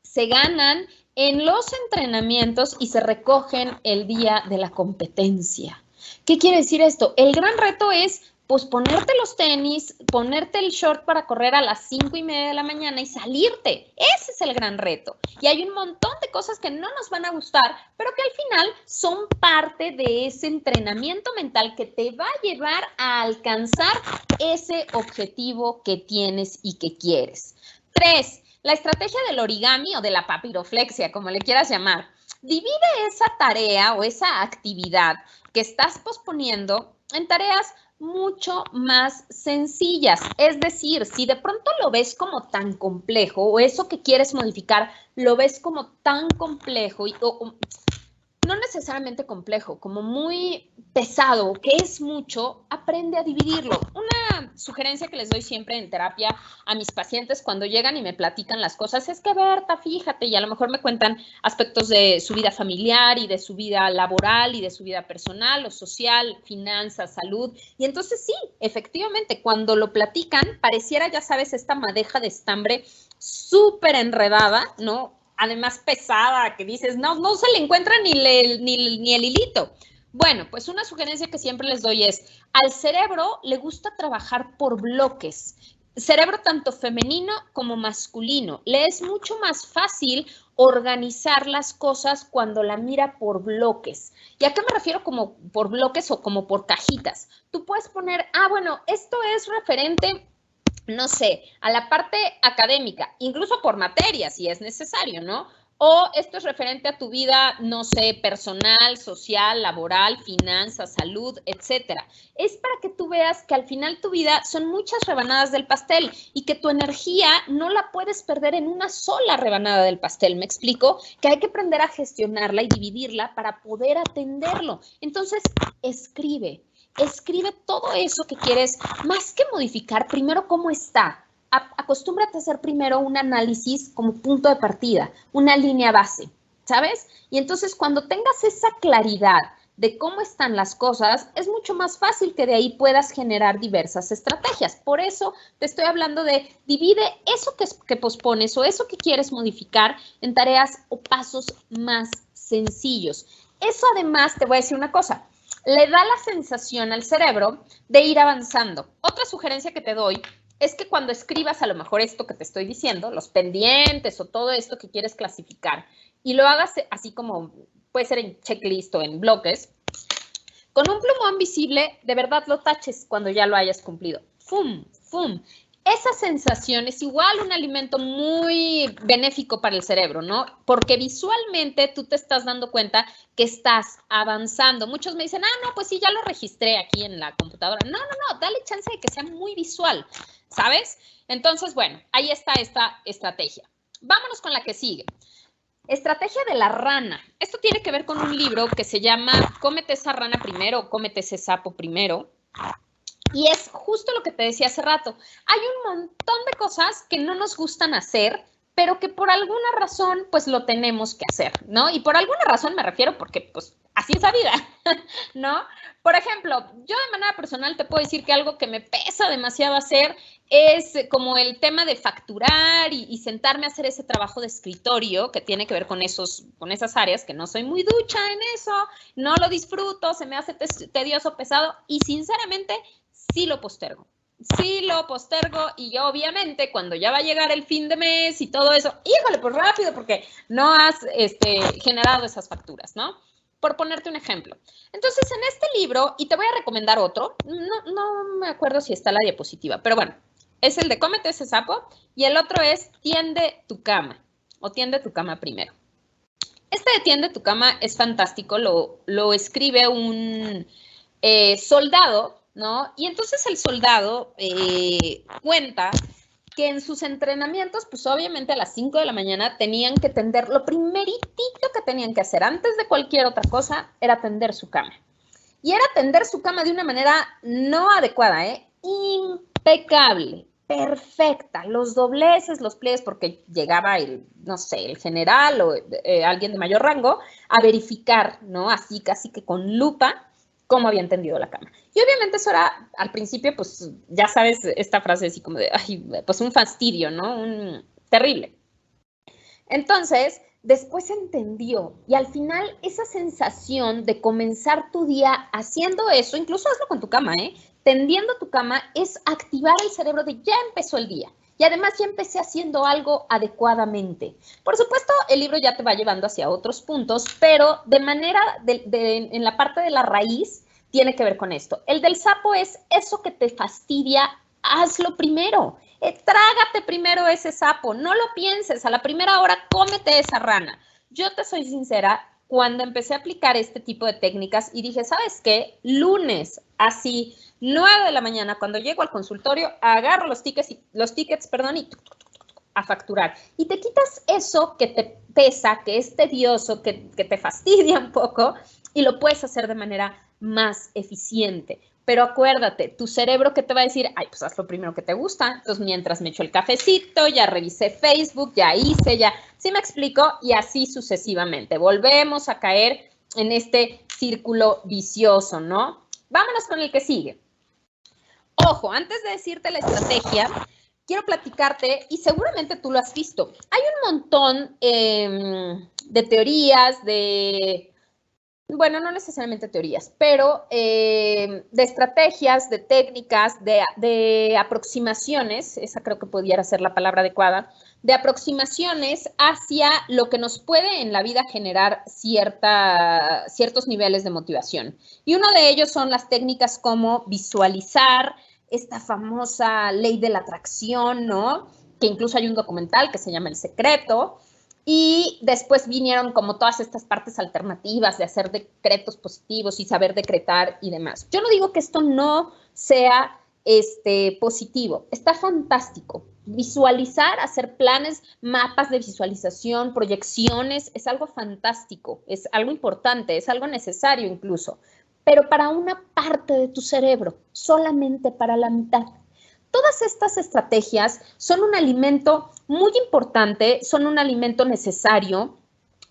se ganan en los entrenamientos y se recogen el día de la competencia. ¿Qué quiere decir esto? El gran reto es pues ponerte los tenis, ponerte el short para correr a las 5:30 de la mañana y salirte. Ese es el gran reto. Y hay un montón de cosas que no nos van a gustar, pero que al final son parte de ese entrenamiento mental que te va a llevar a alcanzar ese objetivo que tienes y que quieres. 3. La estrategia del origami o de la papiroflexia, como le quieras llamar. Divide esa tarea o esa actividad que estás posponiendo en tareas mucho más sencillas. Es decir, si de pronto lo ves como tan complejo o eso que quieres modificar lo ves como tan complejo o no necesariamente complejo, como muy pesado, que es mucho, aprende a dividirlo. Una sugerencia que les doy siempre en terapia a mis pacientes cuando llegan y me platican las cosas es que, Berta, fíjate, y a lo mejor me cuentan aspectos de su vida familiar y de su vida laboral y de su vida personal o social, finanzas, salud. Y entonces sí, efectivamente, cuando lo platican, pareciera, ya sabes, esta madeja de estambre súper enredada, ¿no? Además pesada, que dices, no se le encuentra ni el hilito. Bueno, pues una sugerencia que siempre les doy es, al cerebro le gusta trabajar por bloques, cerebro tanto femenino como masculino. Le es mucho más fácil organizar las cosas cuando la mira por bloques. ¿Y a qué me refiero como por bloques o como por cajitas? Tú puedes poner, bueno, esto es referente, no sé, a la parte académica, incluso por materia, si es necesario, ¿no? O esto es referente a tu vida, no sé, personal, social, laboral, finanzas, salud, etcétera. Es para que tú veas que al final tu vida son muchas rebanadas del pastel y que tu energía no la puedes perder en una sola rebanada del pastel. ¿Me explico? Que hay que aprender a gestionarla y dividirla para poder atenderlo. Entonces, escribe todo eso que quieres, más que modificar, primero cómo está. Acostúmbrate a hacer primero un análisis como punto de partida, una línea base, ¿sabes? Y entonces cuando tengas esa claridad de cómo están las cosas, es mucho más fácil que de ahí puedas generar diversas estrategias. Por eso te estoy hablando de divide eso que pospones o eso que quieres modificar en tareas o pasos más sencillos. Eso además, te voy a decir una cosa, le da la sensación al cerebro de ir avanzando. Otra sugerencia que te doy es que cuando escribas a lo mejor esto que te estoy diciendo, los pendientes o todo esto que quieres clasificar, y lo hagas así como puede ser en checklist o en bloques, con un plumón visible, de verdad lo taches cuando ya lo hayas cumplido. ¡Fum! ¡Fum! Esa sensación es igual un alimento muy benéfico para el cerebro, ¿no? Porque visualmente tú te estás dando cuenta que estás avanzando. Muchos me dicen, no, pues sí, ya lo registré aquí en la computadora. No, dale chance de que sea muy visual, ¿sabes? Entonces, bueno, ahí está esta estrategia. Vámonos con la que sigue. Estrategia de la rana. Esto tiene que ver con un libro que se llama Cómete esa rana primero o Cómete ese sapo primero. Y es justo lo que te decía hace rato. Hay un montón de cosas que no nos gustan hacer, pero que por alguna razón, pues lo tenemos que hacer, ¿no? Y por alguna razón me refiero porque, pues, así es la vida, ¿no? Por ejemplo, yo de manera personal te puedo decir que algo que me pesa demasiado hacer es como el tema de facturar y sentarme a hacer ese trabajo de escritorio que tiene que ver con esas áreas, que no soy muy ducha en eso, no lo disfruto, se me hace tedioso, pesado y sinceramente sí lo postergo. Sí lo postergo y obviamente cuando ya va a llegar el fin de mes y todo eso, híjole, pues rápido porque no has generado esas facturas, ¿no? Por ponerte un ejemplo. Entonces, en este libro, y te voy a recomendar otro, no me acuerdo si está la diapositiva, pero bueno, es el de Cómete ese sapo y el otro es Tiende tu cama o Tiende tu cama primero. Este de Tiende tu cama es fantástico, lo escribe un soldado, ¿no? Y entonces el soldado cuenta que en sus entrenamientos, pues obviamente a las 5 de la mañana tenían que tender, lo primeritito que tenían que hacer antes de cualquier otra cosa era tender su cama. Y era tender su cama de una manera no adecuada, impecable, perfecta, los dobleces, los pliegues, porque llegaba el, no sé, el general o alguien de mayor rango a verificar, ¿no? Así casi que con lupa cómo habían tendido la cama. Y obviamente eso era, al principio, pues ya sabes, esta frase así como de, ay, pues un fastidio, ¿no? Terrible. Entonces, después entendió y al final esa sensación de comenzar tu día haciendo eso, incluso hazlo con tu cama, tendiendo tu cama, es activar el cerebro de ya empezó el día. Y además ya empecé haciendo algo adecuadamente. Por supuesto, el libro ya te va llevando hacia otros puntos, pero de manera, en la parte de la raíz, tiene que ver con esto. El del sapo es eso que te fastidia, hazlo primero. Trágate primero ese sapo, no lo pienses, a la primera hora cómete esa rana. Yo te soy sincera, cuando empecé a aplicar este tipo de técnicas y dije, ¿sabes qué? Lunes, así, 9 de la mañana, cuando llego al consultorio, agarro los tickets, y a facturar. Y te quitas eso que te pesa, que es tedioso, que te fastidia un poco, y lo puedes hacer de manera más eficiente. Pero acuérdate, tu cerebro que te va a decir, ay, pues haz lo primero que te gusta. Entonces, mientras me echo el cafecito, ya revisé Facebook, ya hice, ya, ¿sí me explico? Y así sucesivamente. Volvemos a caer en este círculo vicioso, ¿no? Vámonos con el que sigue. Ojo, antes de decirte la estrategia, quiero platicarte, y seguramente tú lo has visto, hay un montón de teorías, bueno, no necesariamente teorías, pero de estrategias, de técnicas, de aproximaciones, esa creo que pudiera ser la palabra adecuada, de aproximaciones hacia lo que nos puede en la vida generar ciertos niveles de motivación. Y uno de ellos son las técnicas como visualizar, esta famosa ley de la atracción, ¿no? Que incluso hay un documental que se llama El Secreto. Y después vinieron como todas estas partes alternativas de hacer decretos positivos y saber decretar y demás. Yo no digo que esto no sea positivo, está fantástico. Visualizar, hacer planes, mapas de visualización, proyecciones, es algo fantástico, es algo importante, es algo necesario incluso, pero para una parte de tu cerebro, solamente para la mitad. Todas estas estrategias son un alimento muy importante, son un alimento necesario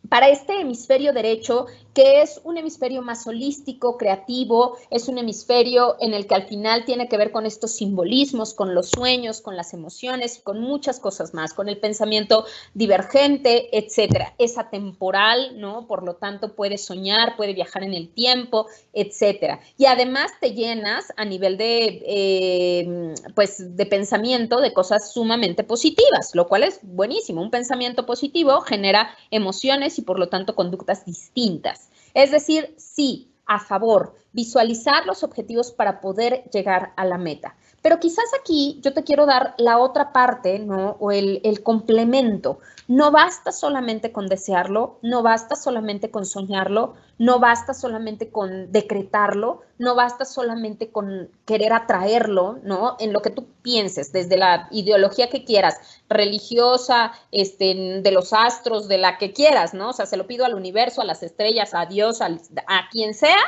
para este hemisferio derecho, que es un hemisferio más holístico, creativo, es un hemisferio en el que al final tiene que ver con estos simbolismos, con los sueños, con las emociones, con muchas cosas más, con el pensamiento divergente, etcétera. Es atemporal, ¿no? Por lo tanto, puede soñar, puede viajar en el tiempo, etcétera. Y además te llenas a nivel de pensamiento de cosas sumamente positivas, lo cual es buenísimo. Un pensamiento positivo genera emociones y por lo tanto conductas distintas. Es decir, sí, a favor, visualizar los objetivos para poder llegar a la meta. Pero quizás aquí yo te quiero dar la otra parte, ¿no? O el complemento. No basta solamente con desearlo, no basta solamente con soñarlo, no basta solamente con decretarlo, no basta solamente con querer atraerlo, ¿no? En lo que tú pienses, desde la ideología que quieras, religiosa, de los astros, de la que quieras, ¿no? O sea, se lo pido al universo, a las estrellas, a Dios, a quien sea,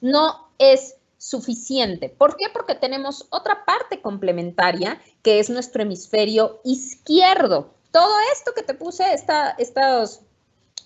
no es suficiente. ¿Por qué? Porque tenemos otra parte complementaria que es nuestro hemisferio izquierdo. Todo esto que te puse, estos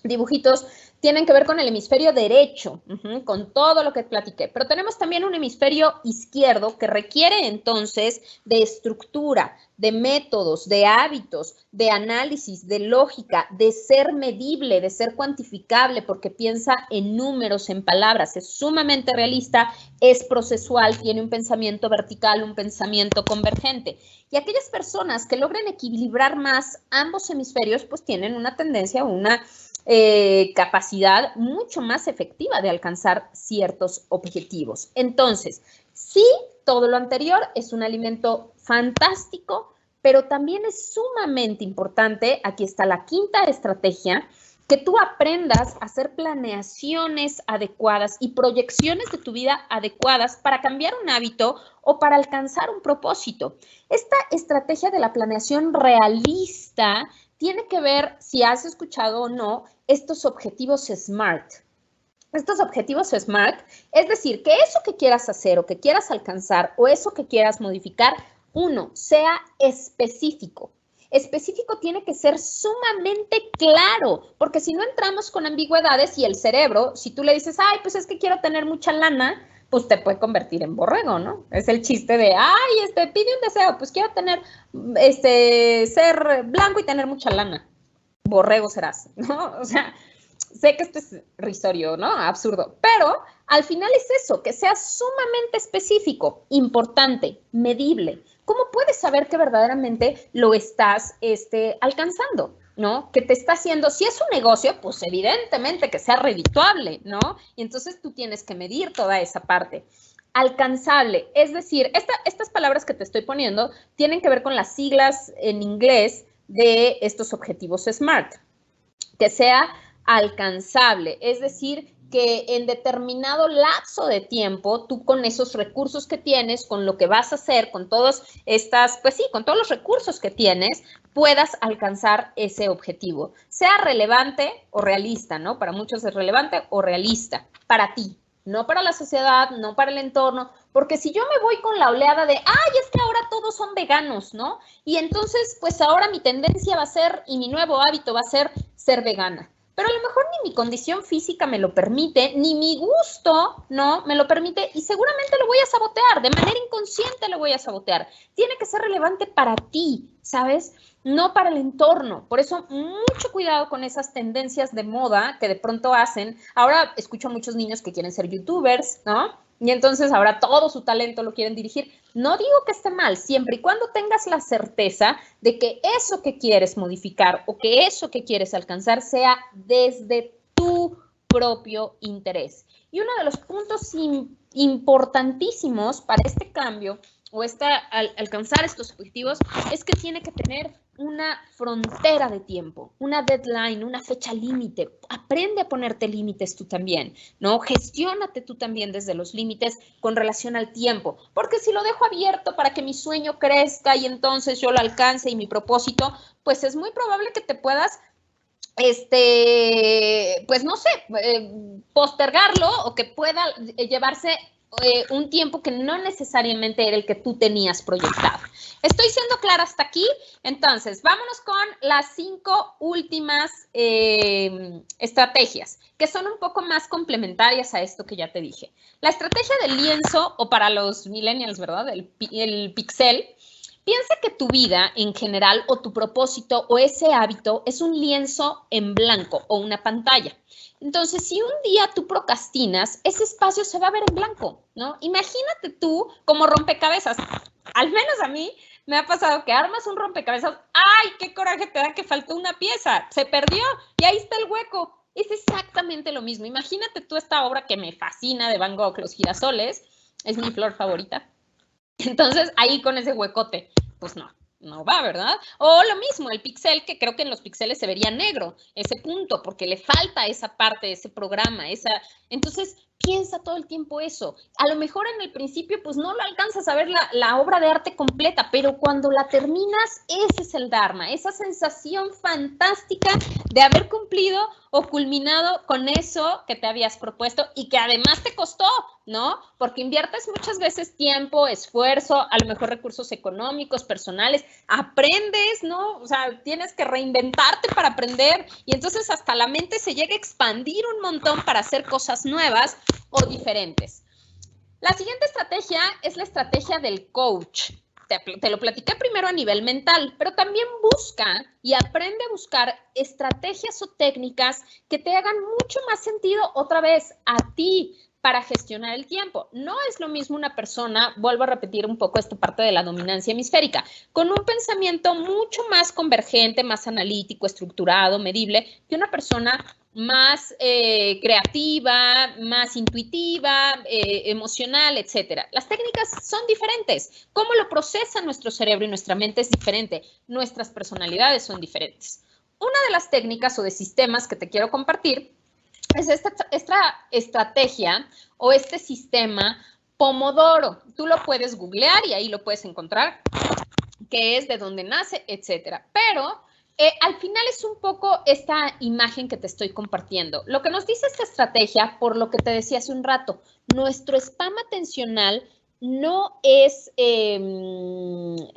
dibujitos tienen que ver con el hemisferio derecho, con todo lo que platiqué. Pero tenemos también un hemisferio izquierdo que requiere entonces de estructura, de métodos, de hábitos, de análisis, de lógica, de ser medible, de ser cuantificable, porque piensa en números, en palabras, es sumamente realista, es procesual, tiene un pensamiento vertical, un pensamiento convergente. Y aquellas personas que logren equilibrar más ambos hemisferios, pues tienen una tendencia, una capacidad mucho más efectiva de alcanzar ciertos objetivos. Entonces, sí, todo lo anterior es un alimento fantástico, pero también es sumamente importante, aquí está la quinta estrategia, que tú aprendas a hacer planeaciones adecuadas y proyecciones de tu vida adecuadas para cambiar un hábito o para alcanzar un propósito. Esta estrategia de la planeación realista tiene que ver, si has escuchado o no, estos objetivos SMART. Estos objetivos SMART, es decir, que eso que quieras hacer o que quieras alcanzar o eso que quieras modificar, uno, sea específico. Específico tiene que ser sumamente claro, porque si no entramos con ambigüedades y el cerebro, si tú le dices, ay, pues es que quiero tener mucha lana, pues te puede convertir en borrego, ¿no? Es el chiste de, ay, pide un deseo, pues quiero tener, ser blanco y tener mucha lana. Borrego serás, ¿no? O sea, sé que esto es risorio, ¿no? Absurdo, pero al final es eso, que sea sumamente específico, importante, medible. ¿Cómo puedes saber que verdaderamente lo estás alcanzando? ¿No? Que te está haciendo, si es un negocio, pues evidentemente que sea redituable, ¿no? Y entonces tú tienes que medir toda esa parte. Alcanzable, es decir, estas palabras que te estoy poniendo tienen que ver con las siglas en inglés de estos objetivos SMART. Que sea alcanzable, es decir, que en determinado lapso de tiempo, tú con esos recursos que tienes, con lo que vas a hacer, con todos estas, pues sí, con todos los recursos que tienes, puedas alcanzar ese objetivo. Sea relevante o realista, ¿no? Para muchos es relevante o realista, para ti, no para la sociedad, no para el entorno, porque si yo me voy con la oleada de, ay, es que ahora todos son veganos, ¿no? Y entonces, pues ahora mi tendencia va a ser, y mi nuevo hábito va a ser vegana. Pero a lo mejor ni mi condición física me lo permite, ni mi gusto, ¿no? Me lo permite y seguramente lo voy a sabotear, de manera inconsciente lo voy a sabotear. Tiene que ser relevante para ti, ¿sabes? No para el entorno. Por eso, mucho cuidado con esas tendencias de moda que de pronto hacen. Ahora escucho a muchos niños que quieren ser youtubers, ¿no? Y entonces ahora todo su talento lo quieren dirigir. No digo que esté mal, siempre y cuando tengas la certeza de que eso que quieres modificar o que eso que quieres alcanzar sea desde tu propio interés. Y uno de los puntos importantísimos para este cambio o alcanzar estos objetivos es que tiene que tener una frontera de tiempo, una deadline, una fecha límite. Aprende a ponerte límites tú también, ¿no? Gestiónate tú también desde los límites con relación al tiempo, porque si lo dejo abierto para que mi sueño crezca y entonces yo lo alcance y mi propósito, pues es muy probable que te puedas pues no sé, postergarlo o que pueda llevarse un tiempo que no necesariamente era el que tú tenías proyectado. ¿Estoy siendo clara hasta aquí? Entonces, vámonos con las 5 últimas estrategias, que son un poco más complementarias a esto que ya te dije. La estrategia del lienzo, o para los millennials, ¿verdad? El pixel. Piensa que tu vida en general o tu propósito o ese hábito es un lienzo en blanco o una pantalla. Entonces, si un día tú procrastinas, ese espacio se va a ver en blanco, ¿no? Imagínate tú como rompecabezas. Al menos a mí me ha pasado que armas un rompecabezas. ¡Ay, qué coraje te da que faltó una pieza! Se perdió y ahí está el hueco. Es exactamente lo mismo. Imagínate tú esta obra que me fascina de Van Gogh, Los girasoles. Es mi flor favorita. Entonces, ahí con ese huecote, pues no va, ¿verdad? O lo mismo, el pixel, que creo que en los píxeles se vería negro, ese punto, porque le falta esa parte, ese programa, esa... Entonces, Piensa todo el tiempo eso. A lo mejor en el principio pues no lo alcanzas a ver la obra de arte completa, pero cuando la terminas, ese es el Dharma, esa sensación fantástica de haber cumplido o culminado con eso que te habías propuesto y que además te costó, ¿no? Porque inviertes muchas veces tiempo, esfuerzo, a lo mejor recursos económicos, personales, aprendes, ¿no? O sea, tienes que reinventarte para aprender y entonces hasta la mente se llega a expandir un montón para hacer cosas nuevas o diferentes. La siguiente estrategia es la estrategia del coach. Te lo platiqué primero a nivel mental, pero también busca y aprende a buscar estrategias o técnicas que te hagan mucho más sentido otra vez a ti para gestionar el tiempo. No es lo mismo una persona, vuelvo a repetir un poco esta parte de la dominancia hemisférica, con un pensamiento mucho más convergente, más analítico, estructurado, medible, que una persona más creativa, más intuitiva, emocional, etcétera. Las técnicas son diferentes. Cómo lo procesa nuestro cerebro y nuestra mente es diferente. Nuestras personalidades son diferentes. Una de las técnicas o de sistemas que te quiero compartir es esta estrategia o este sistema Pomodoro. Tú lo puedes googlear y ahí lo puedes encontrar, qué es, de dónde nace, etcétera. Pero al final es un poco esta imagen que te estoy compartiendo. Lo que nos dice esta estrategia, por lo que te decía hace un rato, nuestro spam atencional no es, en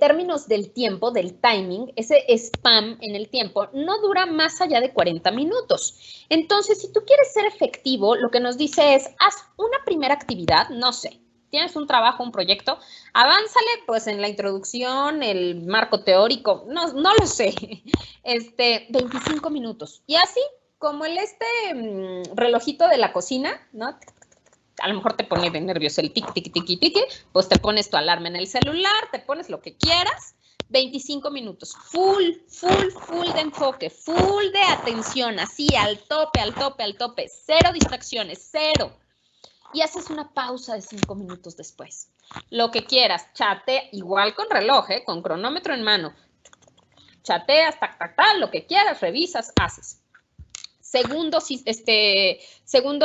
términos del tiempo, del timing, ese spam en el tiempo no dura más allá de 40 minutos. Entonces, si tú quieres ser efectivo, lo que nos dice es, haz una primera actividad, no sé, tienes un trabajo, un proyecto, avánzale pues en la introducción, el marco teórico, no lo sé, 25 minutos. Y así, como el relojito de la cocina, ¿no? A lo mejor te pone de nervios el tic, tic, tic, tic, pues te pones tu alarma en el celular, te pones lo que quieras, 25 minutos, full de enfoque, full de atención, así, al tope, cero distracciones, cero. Y haces una pausa de 5 minutos después. Lo que quieras, chatea, igual con reloj, con cronómetro en mano, chateas, lo que quieras, revisas, haces. Segundo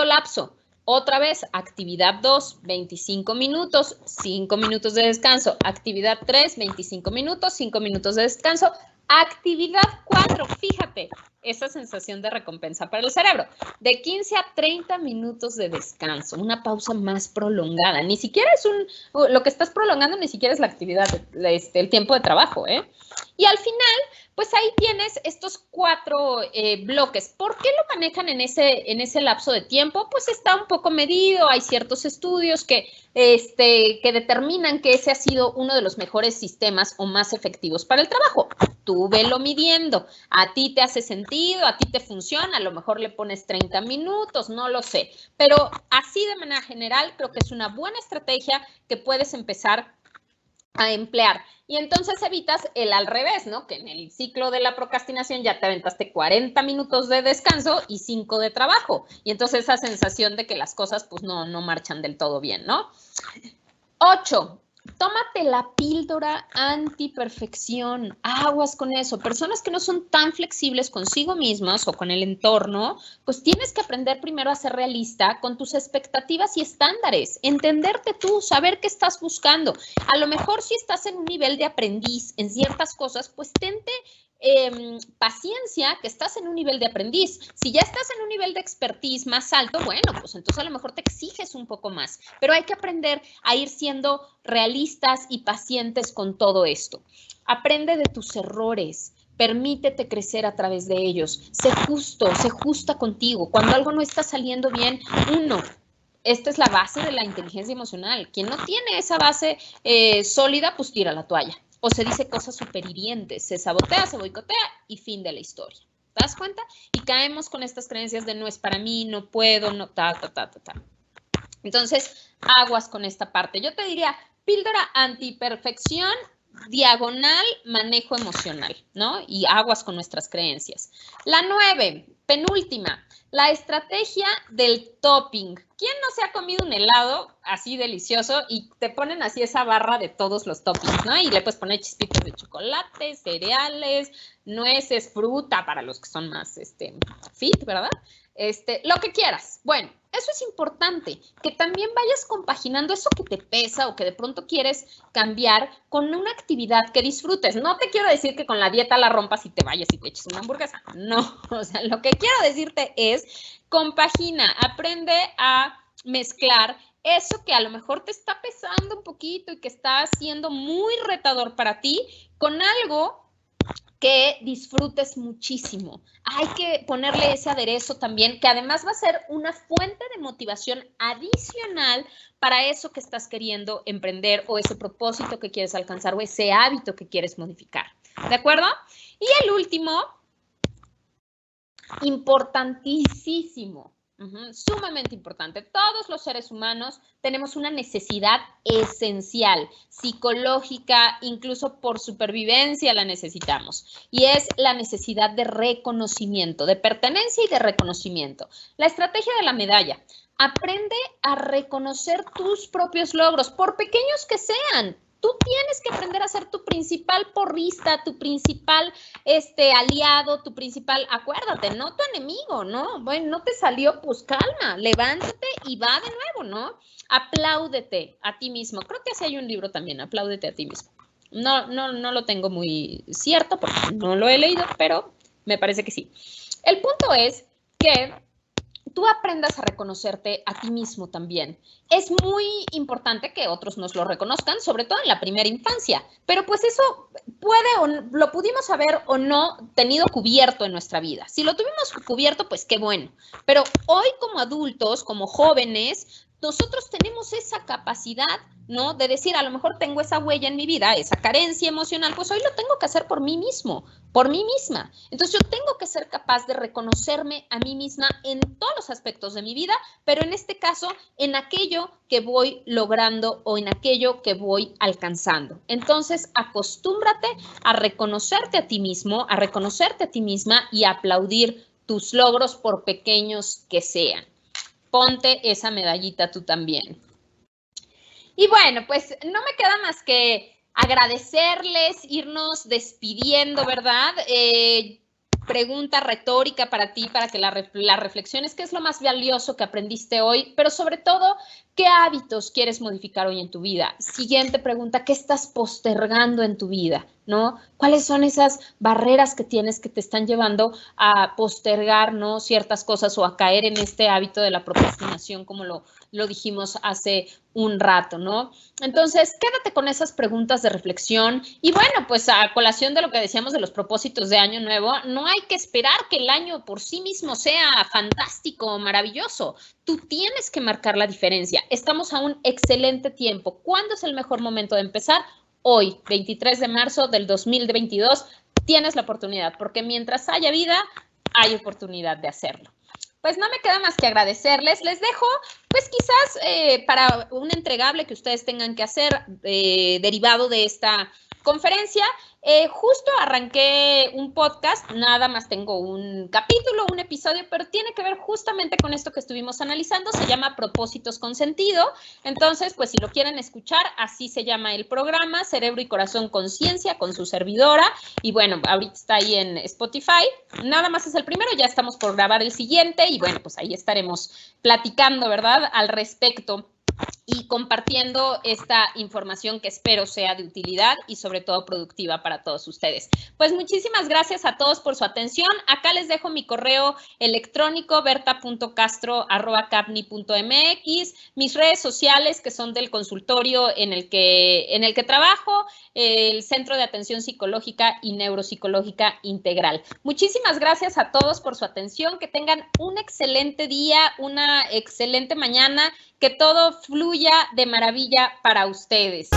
lapso, otra vez, actividad 2, 25 minutos, 5 minutos de descanso. Actividad 3, 25 minutos, 5 minutos de descanso. Actividad 4, fíjate, esa sensación de recompensa para el cerebro. De 15 a 30 minutos de descanso, una pausa más prolongada. Ni siquiera es lo que estás prolongando, ni siquiera es la actividad, el tiempo de trabajo, Y al final, pues ahí tienes estos 4 bloques. ¿Por qué lo manejan en ese lapso de tiempo? Pues está un poco medido, hay ciertos estudios que determinan que ese ha sido uno de los mejores sistemas o más efectivos para el trabajo. Tú velo midiendo, a ti te hace sentido, a ti te funciona, a lo mejor le pones 30 minutos, no lo sé, pero así de manera general creo que es una buena estrategia que puedes empezar a emplear. Y entonces evitas el al revés, ¿no? Que en el ciclo de la procrastinación ya te aventaste 40 minutos de descanso y 5 de trabajo. Y entonces esa sensación de que las cosas pues no marchan del todo bien, ¿no? 8. Tómate la píldora antiperfección. Aguas con eso. Personas que no son tan flexibles consigo mismas o con el entorno, pues tienes que aprender primero a ser realista con tus expectativas y estándares. Entenderte tú, saber qué estás buscando. A lo mejor si estás en un nivel de aprendiz en ciertas cosas, pues tente paciencia, que estás en un nivel de aprendiz. Si ya estás en un nivel de expertise más alto, bueno, pues entonces a lo mejor te exiges un poco más, pero hay que aprender a ir siendo realistas y pacientes con todo esto. Aprende de tus errores, permítete crecer a través de ellos, sé justa contigo. Cuando algo no está saliendo bien, esta es la base de la inteligencia emocional. Quien no tiene esa base sólida, pues tira la toalla. O se dice cosas superhirientes, se sabotea, se boicotea y fin de la historia. ¿Te das cuenta? Y caemos con estas creencias de no es para mí, no puedo, no Entonces, aguas con esta parte. Yo te diría, píldora antiperfección, diagonal manejo emocional, ¿no? Y aguas con nuestras creencias. La 9, penúltima, la estrategia del topping. ¿Quién no se ha comido un helado así delicioso y te ponen así esa barra de todos los toppings, ¿no? Y le puedes poner chispitas de chocolate, cereales, nueces, fruta para los que son más fit, ¿verdad? lo que quieras. Bueno, eso es importante, que también vayas compaginando eso que te pesa o que de pronto quieres cambiar con una actividad que disfrutes. No te quiero decir que con la dieta la rompas y te vayas y te eches una hamburguesa. No, o sea, lo que quiero decirte es compagina, aprende a mezclar eso que a lo mejor te está pesando un poquito y que está siendo muy retador para ti con algo que disfrutes muchísimo. Hay que ponerle ese aderezo también, que además va a ser una fuente de motivación adicional para eso que estás queriendo emprender o ese propósito que quieres alcanzar o ese hábito que quieres modificar. ¿De acuerdo? Y el último, importantísimo, sumamente importante. Todos los seres humanos tenemos una necesidad esencial, psicológica, incluso por supervivencia la necesitamos. Y es la necesidad de reconocimiento, de pertenencia y de reconocimiento. La estrategia de la medalla. Aprende a reconocer tus propios logros, por pequeños que sean. Tú tienes que aprender a ser tu principal porrista, tu principal aliado, tu principal, acuérdate, no tu enemigo, ¿no? Bueno, no te salió, pues calma, levántate y va de nuevo, ¿no? Apláudete a ti mismo. Creo que así hay un libro también, Apláudete a ti mismo. No lo tengo muy cierto porque no lo he leído, pero me parece que sí. El punto es que tú aprendas a reconocerte a ti mismo también. Es muy importante que otros nos lo reconozcan, sobre todo en la primera infancia, pero pues eso lo pudimos haber o no tenido cubierto en nuestra vida. Si lo tuvimos cubierto, pues qué bueno. Pero hoy como adultos, como jóvenes, nosotros tenemos esa capacidad, ¿no? De decir, a lo mejor tengo esa huella en mi vida, esa carencia emocional, pues hoy lo tengo que hacer por mí mismo, por mí misma. Entonces yo tengo que ser capaz de reconocerme a mí misma en todos los aspectos de mi vida, pero en este caso, en aquello que voy logrando o en aquello que voy alcanzando. Entonces, acostúmbrate a reconocerte a ti mismo, a reconocerte a ti misma y a aplaudir tus logros por pequeños que sean. Ponte esa medallita tú también. Y bueno, pues no me queda más que agradecerles, irnos despidiendo, ¿verdad? Pregunta retórica para ti, para que la reflexiones, ¿qué es lo más valioso que aprendiste hoy? Pero sobre todo, ¿qué hábitos quieres modificar hoy en tu vida? Siguiente pregunta, ¿qué estás postergando en tu vida? ¿No? ¿Cuáles son esas barreras que tienes que te están llevando a postergar, ¿no? Ciertas cosas o a caer en este hábito de la procrastinación, como lo dijimos hace un rato, ¿no? Entonces, quédate con esas preguntas de reflexión y bueno, pues a colación de lo que decíamos de los propósitos de Año Nuevo, no hay que esperar que el año por sí mismo sea fantástico o maravilloso. Tú tienes que marcar la diferencia. Estamos a un excelente tiempo. ¿Cuándo es el mejor momento de empezar? Hoy, 23 de marzo del 2022, tienes la oportunidad, porque mientras haya vida, hay oportunidad de hacerlo. Pues no me queda más que agradecerles. Les dejo, pues quizás para un entregable que ustedes tengan que hacer derivado de esta conferencia. Justo arranqué un podcast, nada más tengo un capítulo, un episodio, pero tiene que ver justamente con esto que estuvimos analizando, se llama Propósitos con Sentido. Entonces, pues si lo quieren escuchar, así se llama el programa, Cerebro y Corazón Conciencia, con su servidora. Y bueno, ahorita está ahí en Spotify. Nada más es el primero, ya estamos por grabar el siguiente y bueno, pues ahí estaremos platicando, ¿verdad?, al respecto y compartiendo esta información que espero sea de utilidad y sobre todo productiva para todos ustedes. Pues muchísimas gracias a todos por su atención. Acá les dejo mi correo electrónico berta.castro@capni.mx, mis redes sociales que son del consultorio en el que trabajo, el Centro de Atención Psicológica y Neuropsicológica Integral. Muchísimas gracias a todos por su atención, que tengan un excelente día, una excelente mañana, que todo fluya de maravilla para ustedes.